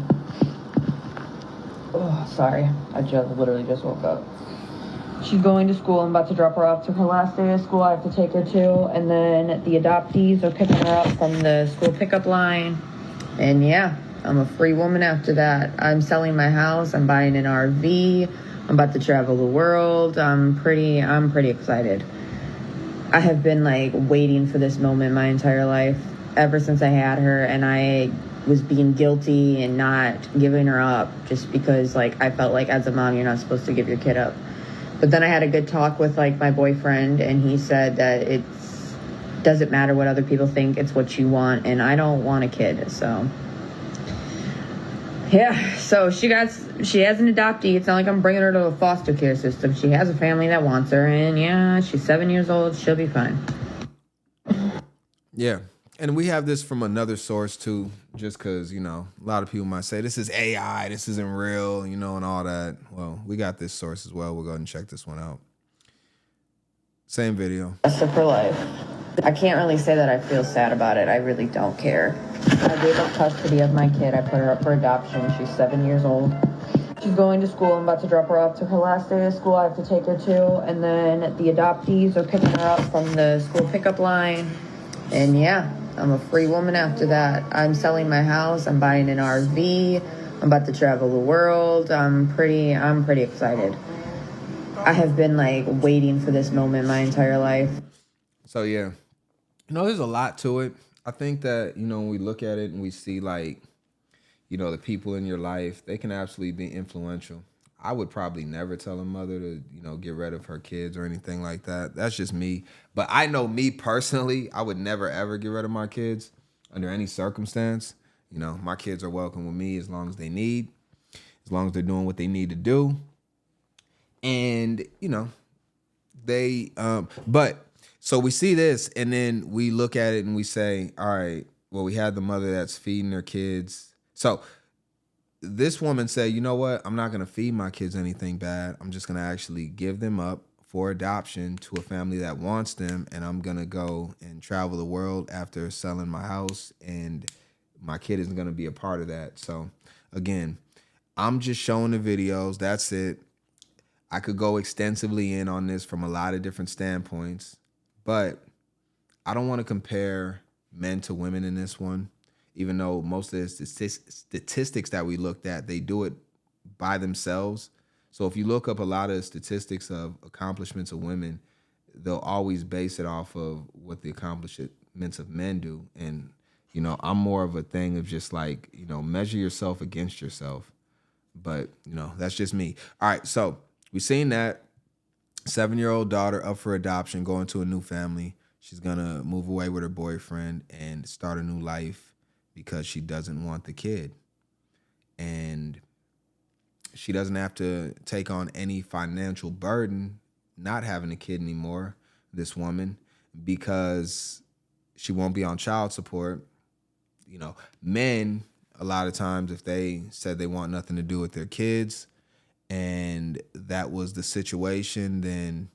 Oh, sorry. I literally just woke up. She's going to school. I'm about to drop her off to her last day of school. I have to take her to. And then the adoptees are picking her up from the school pickup line. And yeah, I'm a free woman after that. I'm selling my house. I'm buying an RV. I'm about to travel the world. I'm pretty excited. I have been like waiting for this moment my entire life, ever since I had her, and I was being guilty and not giving her up just because like I felt like as a mom you're not supposed to give your kid up. But then I had a good talk with like my boyfriend, and he said that it doesn't matter what other people think, it's what you want, and I don't want a kid, so yeah. So she has an adoptee. It's not like I'm bringing her to a foster care system. She has a family that wants her, and yeah, she's 7 years old. She'll be fine. Yeah. And we have this from another source too, just because, you know, a lot of people might say this is AI, this isn't real, you know, and all that. Well, we got this source as well. We'll go ahead and check this one out. Same video. Rest of her life. I can't really say that I feel sad about it. I really don't care. I gave up custody of my kid. I put her up for adoption. She's 7 years old. She's going to school. I'm about to drop her off to her last day of school. I have to take her to. And then the adoptees are picking her up from the school pickup line. And yeah, I'm a free woman after that. I'm selling my house. I'm buying an RV. I'm about to travel the world. I'm pretty excited. I have been like waiting for this moment my entire life. So yeah, you know, there's a lot to it. I think that, you know, when we look at it and we see like, you know, the people in your life, they can absolutely be influential. I would probably never tell a mother to, you know, get rid of her kids or anything like that. That's just me. But I know me personally, I would never, ever get rid of my kids under any circumstance. You know, my kids are welcome with me as long as they need, as long as they're doing what they need to do. And, you know, but so we see this and then we look at it and we say, all right, well, we had the mother that's feeding their kids. So this woman said, you know what? I'm not going to feed my kids anything bad. I'm just going to actually give them up for adoption to a family that wants them. And I'm going to go and travel the world after selling my house. And my kid isn't going to be a part of that. So again, I'm just showing the videos. That's it. I could go extensively in on this from a lot of different standpoints, but I don't want to compare men to women in this one. Even though most of the statistics that we looked at, they do it by themselves. So if you look up a lot of statistics of accomplishments of women, they'll always base it off of what the accomplishments of men do. And, you know, I'm more of a thing of just like, you know, measure yourself against yourself. But, you know, that's just me. All right, so we've seen that 7-year-old daughter up for adoption, going to a new family. She's going to move away with her boyfriend and start a new life because she doesn't want the kid. And she doesn't have to take on any financial burden not having a kid anymore, this woman, because she won't be on child support. You know, men, a lot of times, if they said they want nothing to do with their kids and that was the situation, then,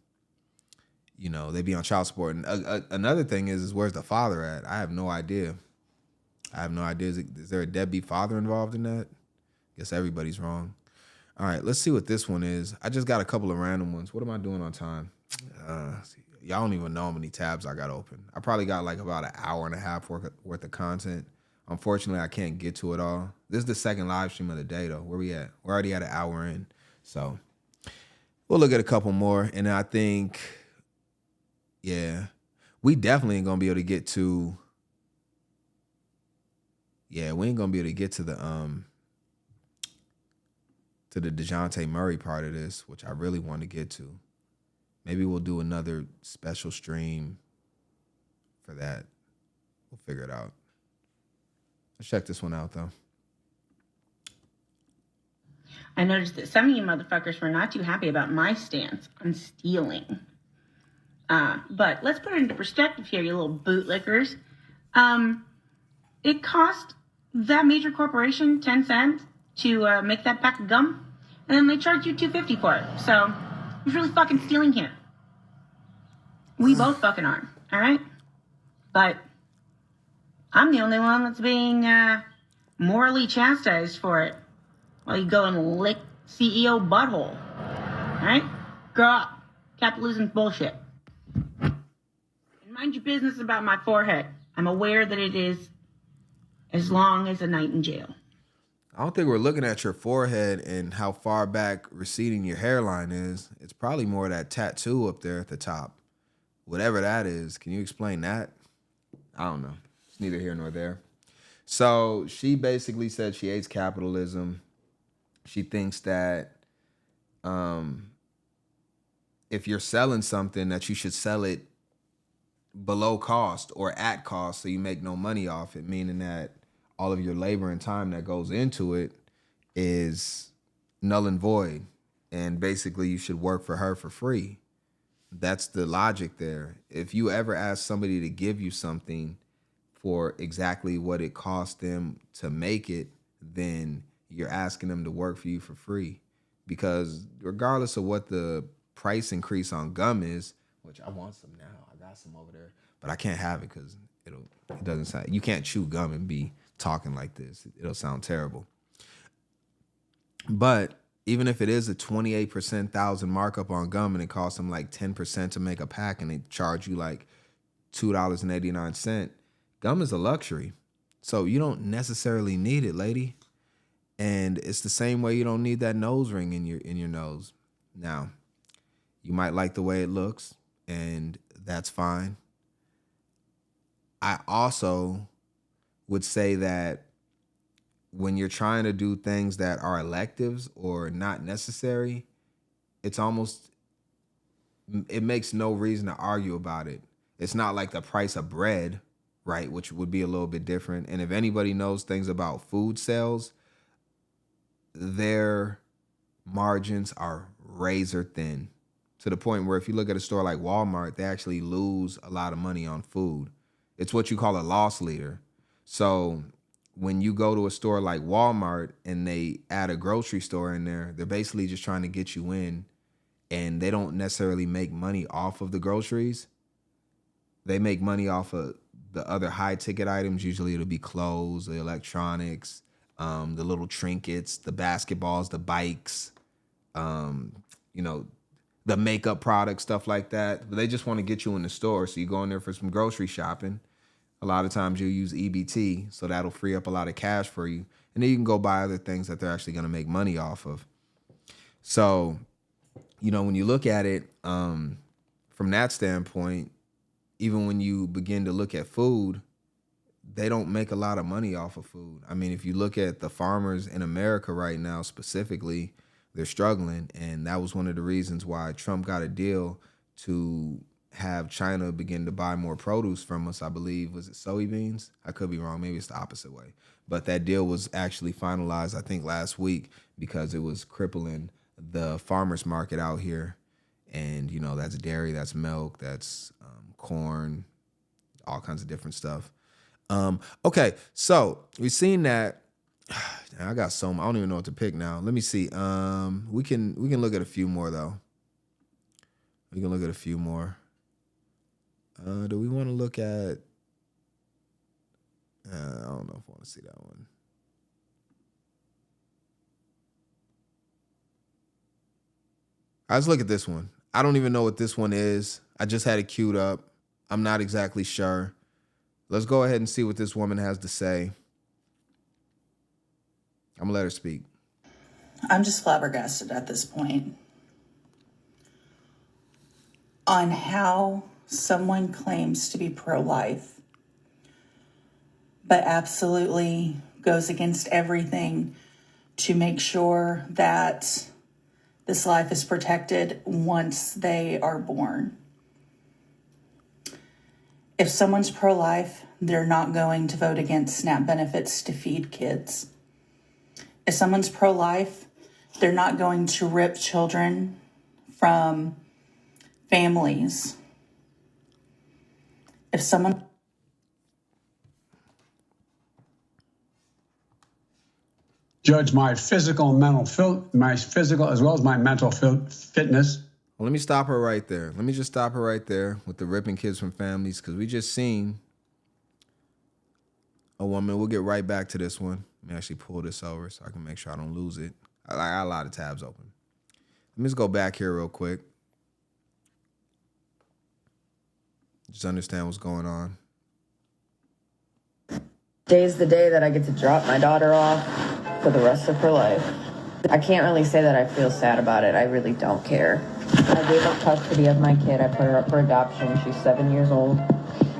you know, they'd be on child support. And another thing is where's the father at? I have no idea. Is there a deadbeat father involved in that? Guess everybody's wrong. All right, let's see what this one is. I just got a couple of random ones. What am I doing on time? Y'all don't even know how many tabs I got open. I probably got like about an hour and a half worth of content. Unfortunately, I can't get to it all. This is the second live stream of the day, though. Where we at? We're already at an hour in. So we'll look at a couple more. And I think, yeah, we definitely ain't going to be able to get to... Yeah, we ain't gonna be able to get to the DeJounte Murray part of this, which I really want to get to. Maybe we'll do another special stream for that. We'll figure it out. Let's check this one out, though. I noticed that some of you motherfuckers were not too happy about my stance on stealing. But let's put it into perspective here, you little bootlickers. It cost that major corporation 10 cents to make that pack of gum, and then they charged you $2.50 for it. So who's really fucking stealing here? We both fucking are, all right? But I'm the only one that's being morally chastised for it, while you go and lick CEO butthole, all right? Grow up. Capitalism's bullshit. And mind your business about my forehead. I'm aware that it is as long as a night in jail. I don't think we're looking at your forehead and how far back receding your hairline is. It's probably more that tattoo up there at the top. Whatever that is, can you explain that? I don't know. It's neither here nor there. So she basically said she hates capitalism. She thinks that if you're selling something, that you should sell it below cost or at cost so you make no money off it, meaning that all of your labor and time that goes into it is null and void. And basically you should work for her for free. That's the logic there. If you ever ask somebody to give you something for exactly what it cost them to make it, then you're asking them to work for you for free. Because regardless of what the price increase on gum is, which I want some now, I got some over there, but I can't have it because it doesn't sound, you can't chew gum and be talking like this. It'll sound terrible. But even if it is a 28% thousand markup on gum and it costs them like 10% to make a pack and they charge you like $2.89, gum is a luxury. So you don't necessarily need it, lady. And it's the same way you don't need that nose ring in your nose. Now, you might like the way it looks, and that's fine. I also would say that when you're trying to do things that are electives or not necessary, it makes no reason to argue about it. It's not like the price of bread, right, which would be a little bit different. And if anybody knows things about food sales, their margins are razor thin, to the point where if you look at a store like Walmart, they actually lose a lot of money on food. It's what you call a loss leader. So when you go to a store like Walmart and they add a grocery store in there, they're basically just trying to get you in, and they don't necessarily make money off of the groceries. They make money off of the other high ticket items. Usually it'll be clothes, the electronics, the little trinkets, the basketballs, the bikes, the makeup products, stuff like that. But they just want to get you in the store. So you go in there for some grocery shopping. A lot of times you'll use EBT, so that'll free up a lot of cash for you. And then you can go buy other things that they're actually going to make money off of. So, when you look at it from that standpoint, even when you begin to look at food, they don't make a lot of money off of food. I mean, if you look at the farmers in America right now specifically, they're struggling. And that was one of the reasons why Trump got a deal to have China begin to buy more produce from us. I believe, was it soybeans? I could be wrong. Maybe it's the opposite way. But that deal was actually finalized, I think, last week, because it was crippling the farmers market out here. And, that's dairy, that's milk, that's corn, all kinds of different stuff. Okay, so we've seen that. I got I don't even know what to pick now. Let me see. We can look at a few more though. We can look at a few more. Do we want to look at? I don't know if I want to see that one. Let's look at this one. I don't even know what this one is. I just had it queued up. I'm not exactly sure. Let's go ahead and see what this woman has to say. I'm gonna let her speak. I'm just flabbergasted at this point on how someone claims to be pro-life, but absolutely goes against everything to make sure that This life is protected once they are born. If someone's pro-life, they're not going to vote against SNAP benefits to feed kids. If someone's pro-life, they're not going to rip children from families. If someone... Judge my physical and mental, my physical as well as my mental fitness. Well, let me stop her right there. Let me just stop her right there with the ripping kids from families, because we just seen a woman. We'll get right back to this one. Let me actually pull this over so I can make sure I don't lose it. I got a lot of tabs open. Let me just go back here real quick. Just understand what's going on. Today's the day that I get to drop my daughter off for the rest of her life. I can't really say that I feel sad about it. I really don't care. I gave up custody of my kid. I put her up for adoption. She's 7 years old.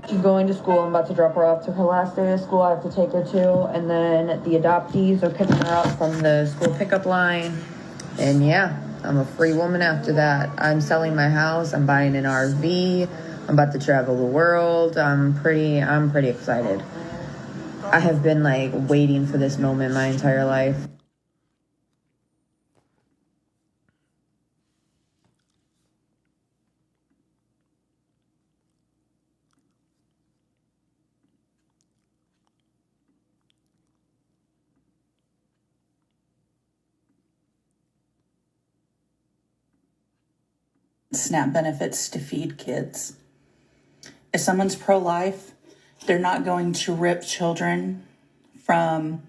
She's going to school. I'm about to drop her off to her last day of school. I have to take her to. And then the adoptees are picking her up from the school pickup line. And yeah, I'm a free woman after that. I'm selling my house. I'm buying an RV. I'm about to travel the world. I'm pretty excited. I have been like waiting for this moment my entire life. SNAP benefits to feed kids. If someone's pro-life, they're not going to rip children from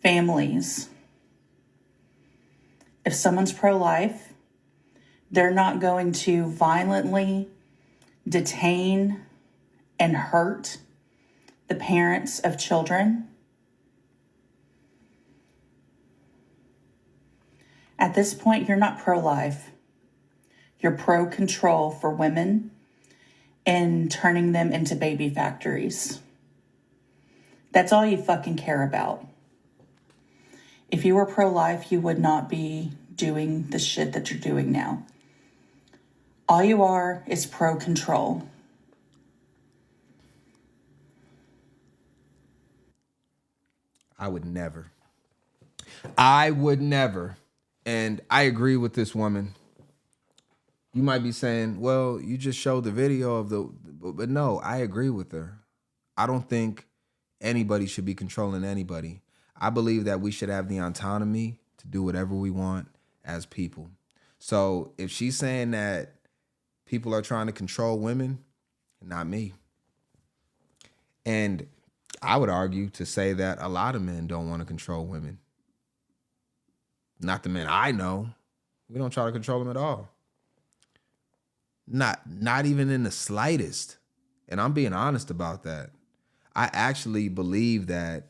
families. If someone's pro-life, they're not going to violently detain and hurt the parents of children. At this point, you're not pro-life. You're pro-control for women and turning them into baby factories. That's all you fucking care about. If you were pro-life, you would not be doing the shit that you're doing now. All you are is pro-control. I would never. And I agree with this woman. You might be saying, well, you just showed the video of but no, I agree with her. I don't think anybody should be controlling anybody. I believe that we should have the autonomy to do whatever we want as people. So if she's saying that people are trying to control women, not me. And I would argue to say that a lot of men don't want to control women. Not the men I know. We don't try to control them at all. Not even in the slightest. And I'm being honest about that. I actually believe that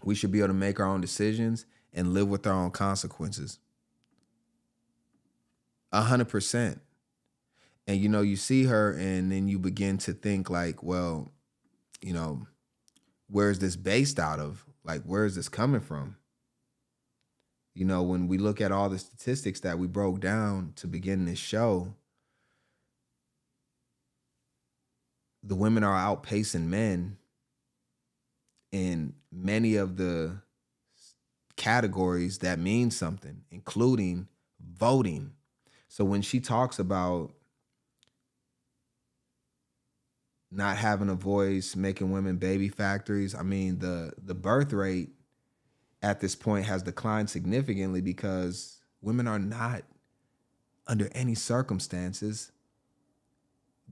we should be able to make our own decisions and live with our own consequences. 100%. And, you see her and then you begin to think like, well, where's this based out of? Like, where is this coming from? When we look at all the statistics that we broke down to begin this show, the women are outpacing men in many of the categories that mean something, including voting. So when she talks about not having a voice, making women baby factories, I mean, the birth rate at this point has declined significantly because women are not, under any circumstances,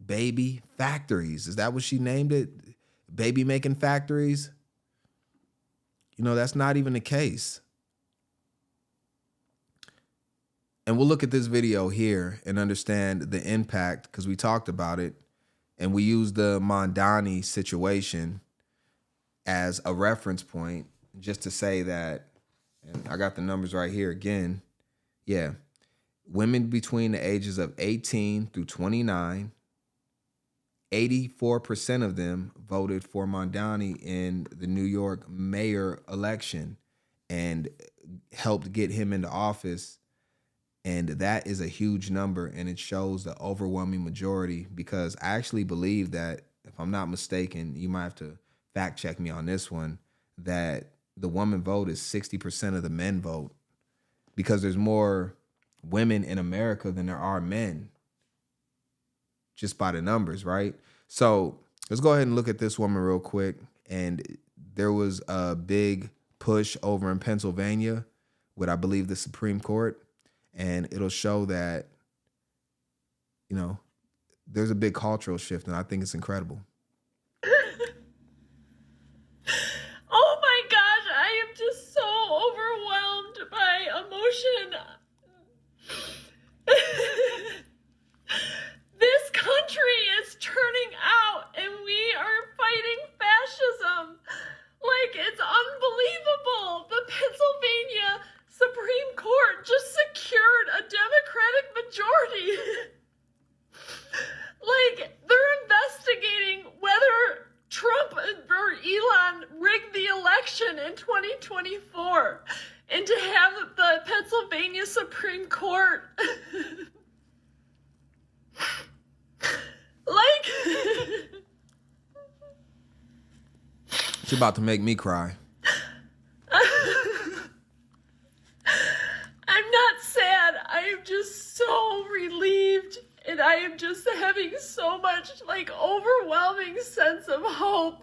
baby factories. Is that what she named it? Baby making factories? That's not even the case. And we'll look at this video here and understand the impact, because we talked about it and we used the Mondani situation as a reference point just to say that, and I got the numbers right here again. Yeah. Women between the ages of 18 through 29, 84% of them voted for Mondani in the New York mayor election and helped get him into office And that is a huge number, and it shows the overwhelming majority, because I actually believe that, if I'm not mistaken, you might have to fact check me on this one, that the woman vote is 60% of the men vote, because there's more women in America than there are men, just by the numbers, right? So let's go ahead and look at this woman real quick. And there was a big push over in Pennsylvania with, I believe, the Supreme Court. And it'll show that, you know, there's a big cultural shift, and I think it's incredible. Oh my gosh, I am just so overwhelmed by emotion. This country is turning out, and we are fighting fascism. Like, it's unbelievable. The Pennsylvania Supreme Court just secured a Democratic majority. Like, they're investigating whether Trump or Elon rigged the election in 2024. And to have the Pennsylvania Supreme Court like She's about to make me cry. I'm not sad. I am just so relieved, and I am just having so much, like, overwhelming sense of hope.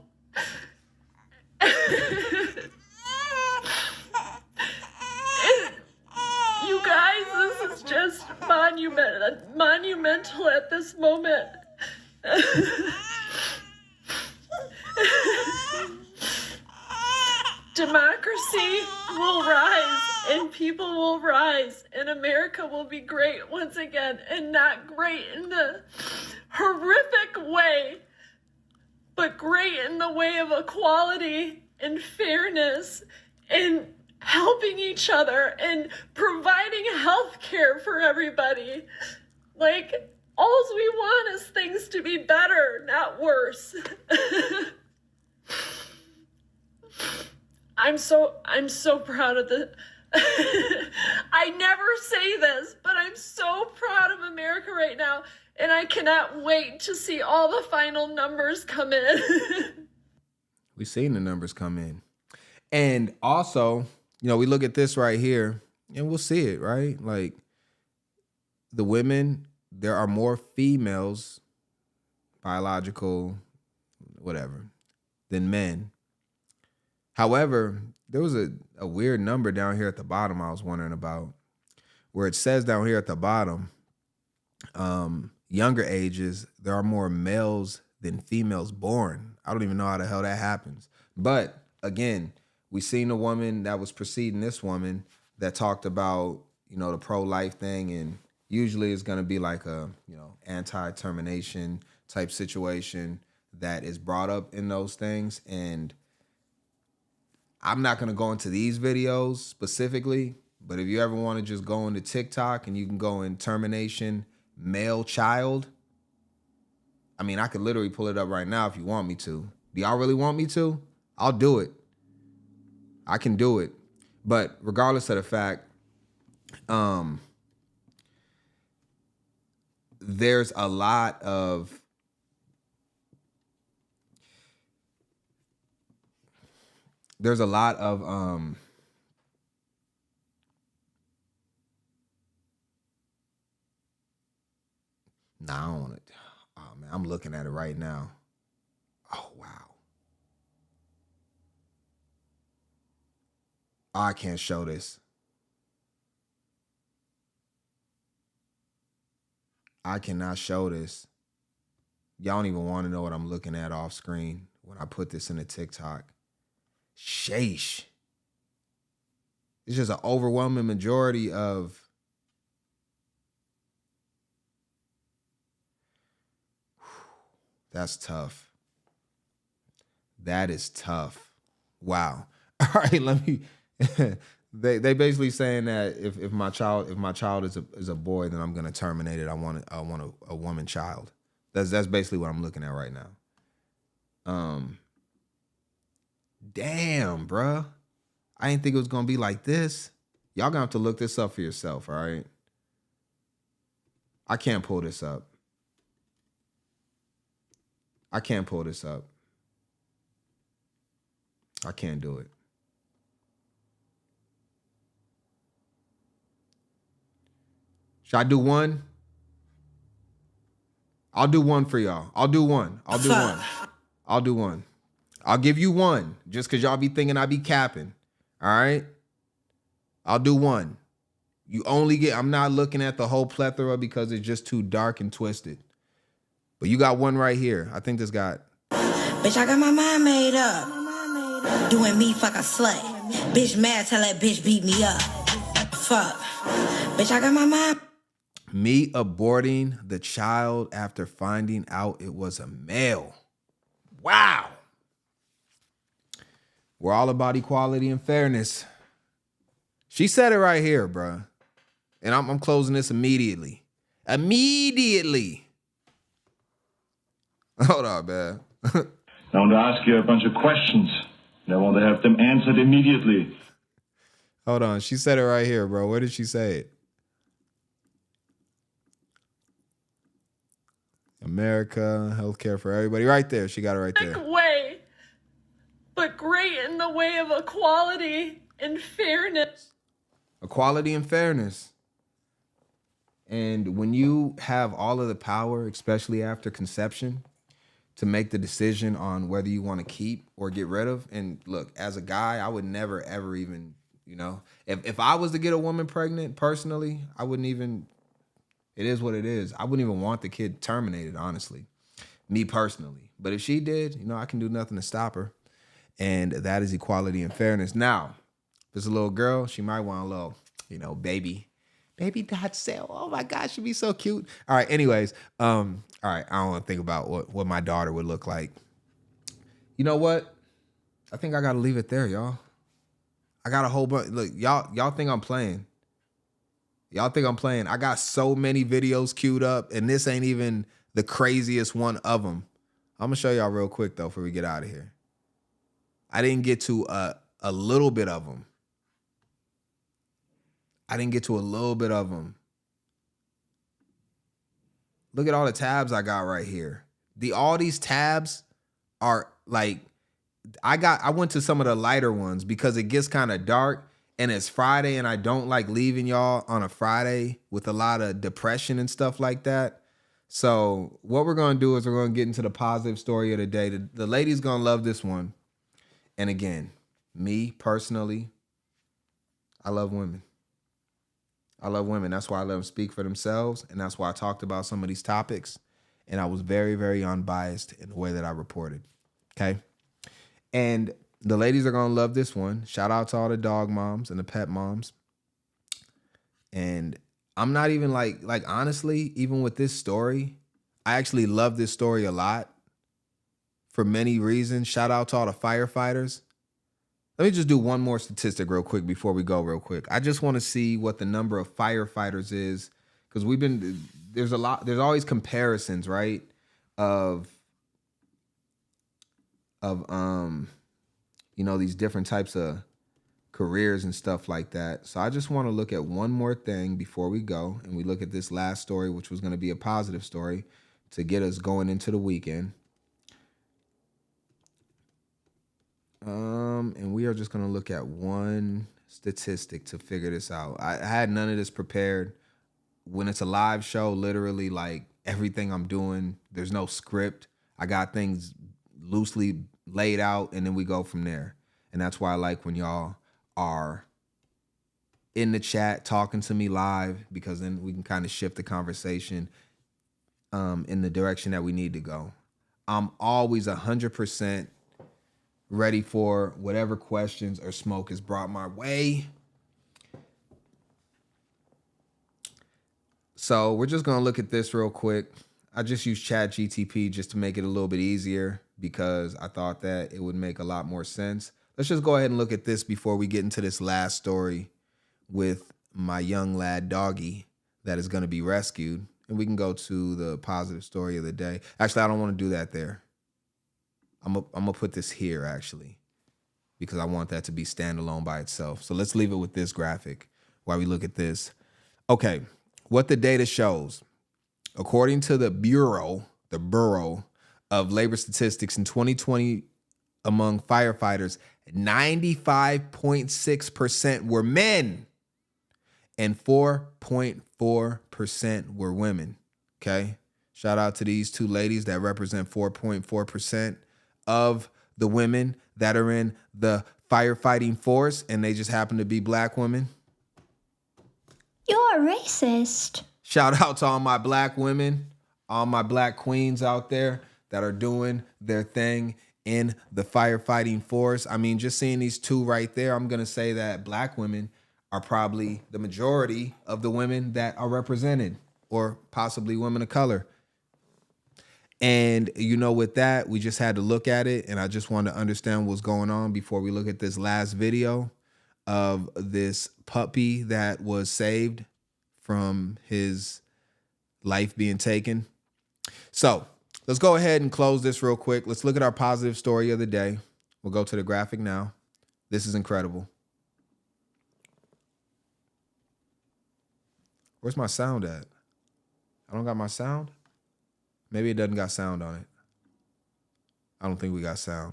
You guys, this is just monumental at this moment. Democracy will rise, and people will rise, and America will be great once again, and not great in the horrific way, but great in the way of equality and fairness and helping each other and providing health care for everybody. Like, all we want is things to be better, not worse. I'm so proud of the I never say this, but I'm so proud of America right now, and I cannot wait to see all the final numbers come in. We've seen the numbers come in. And also, you know, we look at this right here and we'll see it, right? Like, the women, there are more females, biological, whatever, than men. However, there was a weird number down here at the bottom I was wondering about, where it says down here at the bottom, younger ages, there are more males than females born. I don't even know how the hell that happens. But again, we seen a woman that was preceding this woman that talked about, you know, the pro-life thing, and usually it's going to be like a, you know, anti-termination type situation that is brought up in those things. And I'm not going to go into these videos specifically, but if you ever want to just go into TikTok and you can go in termination male child, I mean, I could literally pull it up right now if you want me to. Do y'all really want me to? I'll do it. I can do it. But regardless of the fact, there's a lot of no, I don't want to. Oh man, I'm looking at it right now. Oh wow. Oh, I can't show this. I cannot show this. Y'all don't even want to know what I'm looking at off screen when I put this in a TikTok. Sheesh. It's just an overwhelming majority of that's tough. That is tough. Wow. All right, let me they basically saying that if my child is a boy, then I'm gonna terminate it. I want a woman child. That's basically what I'm looking at right now. Damn, bruh. I didn't think it was gonna be like this. Y'all gonna have to look this up for yourself, all right? I can't pull this up. I can't pull this up. I can't do it. Should I do one? I'll do one for y'all. I'll do one. I'll do one. I'll give you one just because y'all be thinking I be capping. All right? I'll do one. You only get, I'm not looking at the whole plethora because it's just too dark and twisted. But you got one right here. I think this got. Bitch, I got my mind made up. Doing me fuck a slut. Bitch mad, tell that bitch beat me up. Fuck. Bitch, I got my mind. Me aborting the child after finding out it was a male. Wow. We're all about equality and fairness. She said it right here, bruh. And I'm closing this immediately. Immediately. Hold on, man. I want to ask you a bunch of questions. And I want to have them answered immediately. Hold on. She said it right here, bro. Where did she say it? America, healthcare for everybody. Right there. She got it right there. Way, but great in the way of equality and fairness. Equality and fairness. And when you have all of the power, especially after conception, to make the decision on whether you want to keep or get rid of. And look, as a guy, I would never, ever even, if I was to get a woman pregnant personally, I wouldn't even, it is what it is. I wouldn't even want the kid terminated, honestly, me personally. But if she did, I can do nothing to stop her. And that is equality and fairness. Now, if there's a little girl, she might want a little, baby DotSale. Oh my gosh, she'd be so cute. All right, anyways, all right, I don't want to think about what my daughter would look like. You know what? I think I got to leave it there, y'all. I got a whole bunch. Look, y'all think I'm playing. Y'all think I'm playing. I got so many videos queued up, and this ain't even the craziest one of them. I'm going to show y'all real quick, though, before we get out of here. I didn't get to a little bit of them. Look at all the tabs I got right here. All these tabs are like, I went to some of the lighter ones because it gets kind of dark and it's Friday and I don't like leaving y'all on a Friday with a lot of depression and stuff like that. So what we're going to do is we're going to get into the positive story of the day. The lady's going to love this one. And again, me personally, I love women. That's why I let them speak for themselves. And that's why I talked about some of these topics. And I was very, very unbiased in the way that I reported. Okay. And the ladies are going to love this one. Shout out to all the dog moms and the pet moms. And I'm not even like honestly, even with this story, I actually love this story a lot for many reasons. Shout out to all the firefighters. Let me just do one more statistic real quick before we go real quick. I just want to see what the number of firefighters is because there's always comparisons, right? Of these different types of careers and stuff like that. So I just want to look at one more thing before we go. And we look at this last story, which was going to be a positive story to get us going into the weekend. And we are just going to look at one statistic to figure this out. I had none of this prepared. When it's a live show, literally like everything I'm doing, there's no script. I got things loosely laid out and then we go from there. And that's why I like when y'all are in the chat talking to me live because then we can kind of shift the conversation in the direction that we need to go. I'm always 100% ready for whatever questions or smoke is brought my way. So we're just going to look at this real quick. I just used ChatGTP just to make it a little bit easier because I thought that it would make a lot more sense. Let's just go ahead and look at this before we get into this last story with my young lad doggy that is going to be rescued. And we can go to the positive story of the day. Actually, I don't want to do that there. I'm gonna put this here, actually, because I want that to be standalone by itself. So let's leave it with this graphic while we look at this. Okay, what the data shows. According to the Bureau of Labor Statistics in 2020, among firefighters, 95.6% were men and 4.4% were women. Okay. Shout out to these two ladies that represent 4.4% of the women that are in the firefighting force, and they just happen to be black women. You're a racist. Shout out to all my black women, all my black queens out there that are doing their thing in the firefighting force. I mean, just seeing these two right there, I'm going to say that black women are probably the majority of the women that are represented, or possibly women of color. And, you know, with that, we just had to look at it, and I just wanted to understand what's going on before we look at this last video of this puppy that was saved from his life being taken. So let's go ahead and close this real quick. Let's look at our positive story of the day. We'll go to the graphic now. This is incredible. Where's my sound at? I don't got my sound. Maybe it doesn't got sound on it. I don't think we got sound.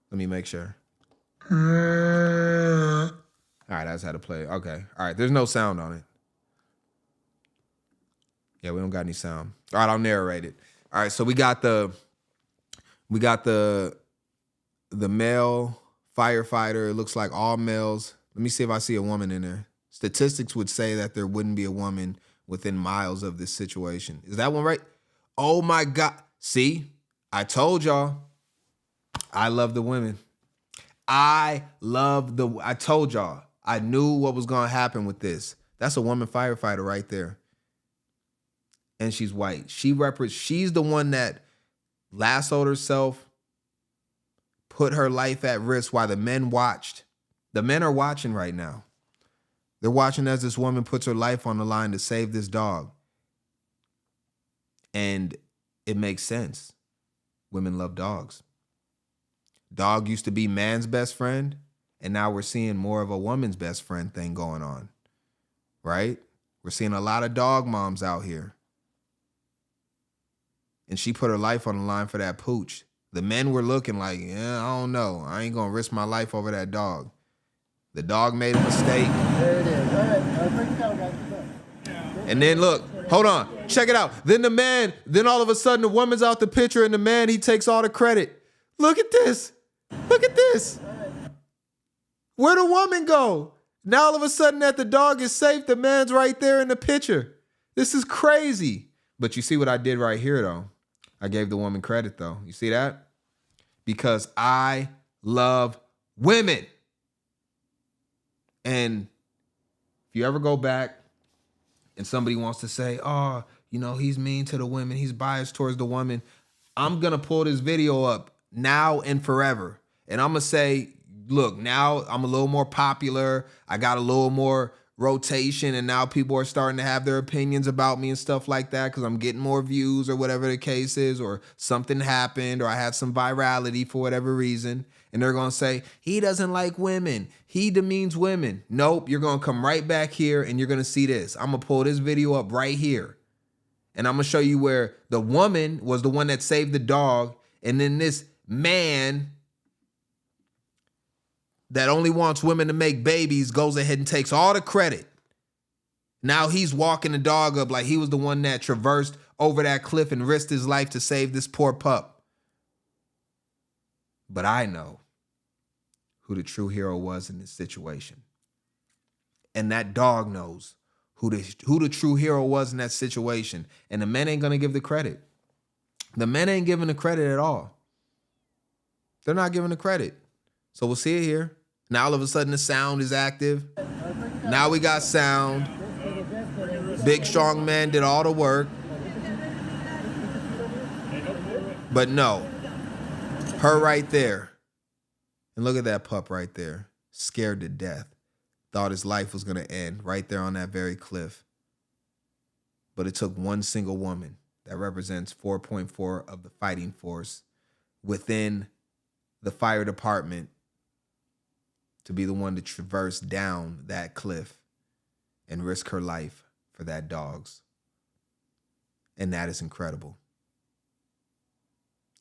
Let me make sure. All right, that's how to play it. Okay. All right, there's no sound on it. Yeah, we don't got any sound. All right, I'll narrate it. All right, so we got the male firefighter. It looks like all males. Let me see if I see a woman in there. Statistics would say that there wouldn't be a woman within miles of this situation. Is that one right? Oh my God. See, I told y'all, I love the women. I told y'all, I knew what was going to happen with this. That's a woman firefighter right there. And she's white. She's the one that lassoed herself, put her life at risk while the men watched. The men are watching right now. They're watching as this woman puts her life on the line to save this dog. And it makes sense. Women love dogs. Dog used to be man's best friend, and now we're seeing more of a woman's best friend thing going on, right? We're seeing a lot of dog moms out here. And she put her life on the line for that pooch. The men were looking like, yeah, I don't know. I ain't going to risk my life over that dog. The dog made a mistake. There it is. All right. And then look, hold on. Check it out. Then all of a sudden the woman's out the picture and the man, he takes all the credit. Look at this. Look at this. Where'd the woman go? Now all of a sudden that the dog is safe, the man's right there in the picture. This is crazy. But you see what I did right here though? I gave the woman credit though. You see that? Because I love women. And if you ever go back and somebody wants to say, oh, you know, he's mean to the women, he's biased towards the woman, I'm going to pull this video up now and forever. And I'm going to say, look, now I'm a little more popular. I got a little more rotation, and now people are starting to have their opinions about me and stuff like that because I'm getting more views or whatever the case is, or something happened, or I had some virality for whatever reason. And they're going to say, he doesn't like women. He demeans women. Nope, you're going to come right back here and you're going to see this. I'm going to pull this video up right here. And I'm going to show you where the woman was the one that saved the dog. And then this man that only wants women to make babies goes ahead and takes all the credit. Now he's walking the dog up like he was the one that traversed over that cliff and risked his life to save this poor pup. But I know who the true hero was in this situation. And that dog knows who the true hero was in that situation. And the men ain't going to give the credit. The men ain't giving the credit at all. They're not giving the credit. So we'll see it here. Now all of a sudden the sound is active. Now we got sound. Big strong man did all the work. But no. Her right there. And look at that pup right there. Scared to death. Thought his life was going to end right there on that very cliff. But it took one single woman that represents 4.4 of the fighting force within the fire department to be the one to traverse down that cliff and risk her life for that dog's. And that is incredible.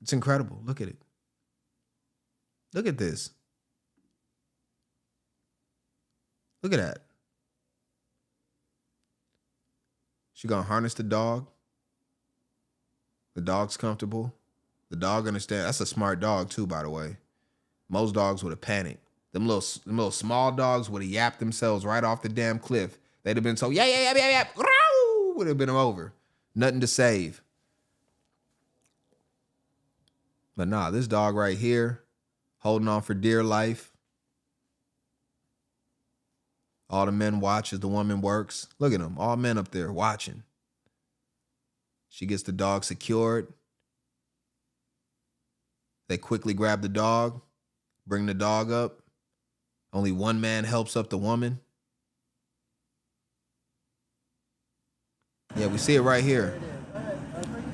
It's incredible. Look at it. Look at this. Look at that. She gonna harness the dog. The dog's comfortable. The dog understands. That's a smart dog too, by the way. Most dogs would have panicked. Them little small dogs would have yapped themselves right off the damn cliff. They'd have been so, yeah. Would have been over. Nothing to save. But nah, this dog right here, holding on for dear life. All the men watch as the woman works. Look at them, all men up there watching. She gets the dog secured. They quickly grab the dog, bring the dog up. Only one man helps up the woman. Yeah, we see it right here.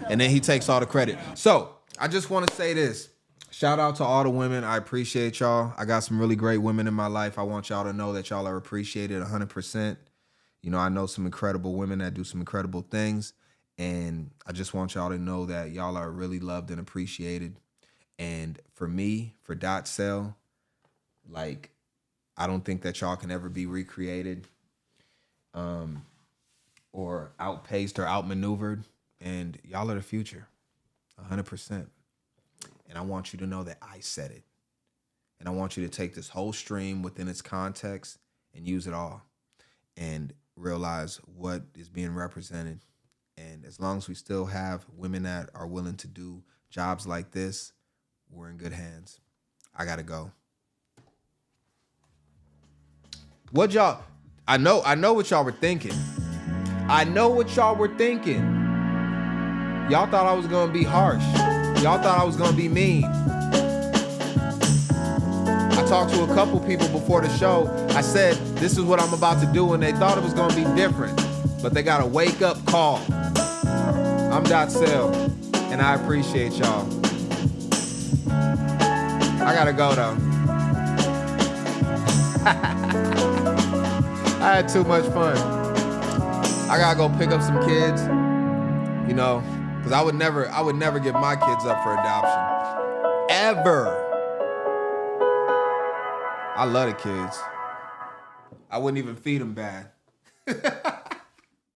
And then he takes all the credit. So I just want to say this. Shout out to all the women. I appreciate y'all. I got some really great women in my life. I want y'all to know that y'all are appreciated 100%. You know, I know some incredible women that do some incredible things. And I just want y'all to know that y'all are really loved and appreciated. And for me, for DotSale, like, I don't think that y'all can ever be recreated or outpaced or outmaneuvered. And y'all are the future, 100%. And I want you to know that I said it. And I want you to take this whole stream within its context and use it all and realize what is being represented. And as long as we still have women that are willing to do jobs like this, we're in good hands. I gotta go. What y'all, I know what y'all were thinking. I know what y'all were thinking. Y'all thought I was gonna be harsh. Y'all thought I was gonna be mean. I talked to a couple people before the show. I said, this is what I'm about to do, and they thought it was gonna be different. But they got a wake-up call. I'm DotSale, and I appreciate y'all. I gotta go, though. I had too much fun. I gotta go pick up some kids, you know, because I would never give my kids up for adoption. Ever. I love the kids. I wouldn't even feed them bad.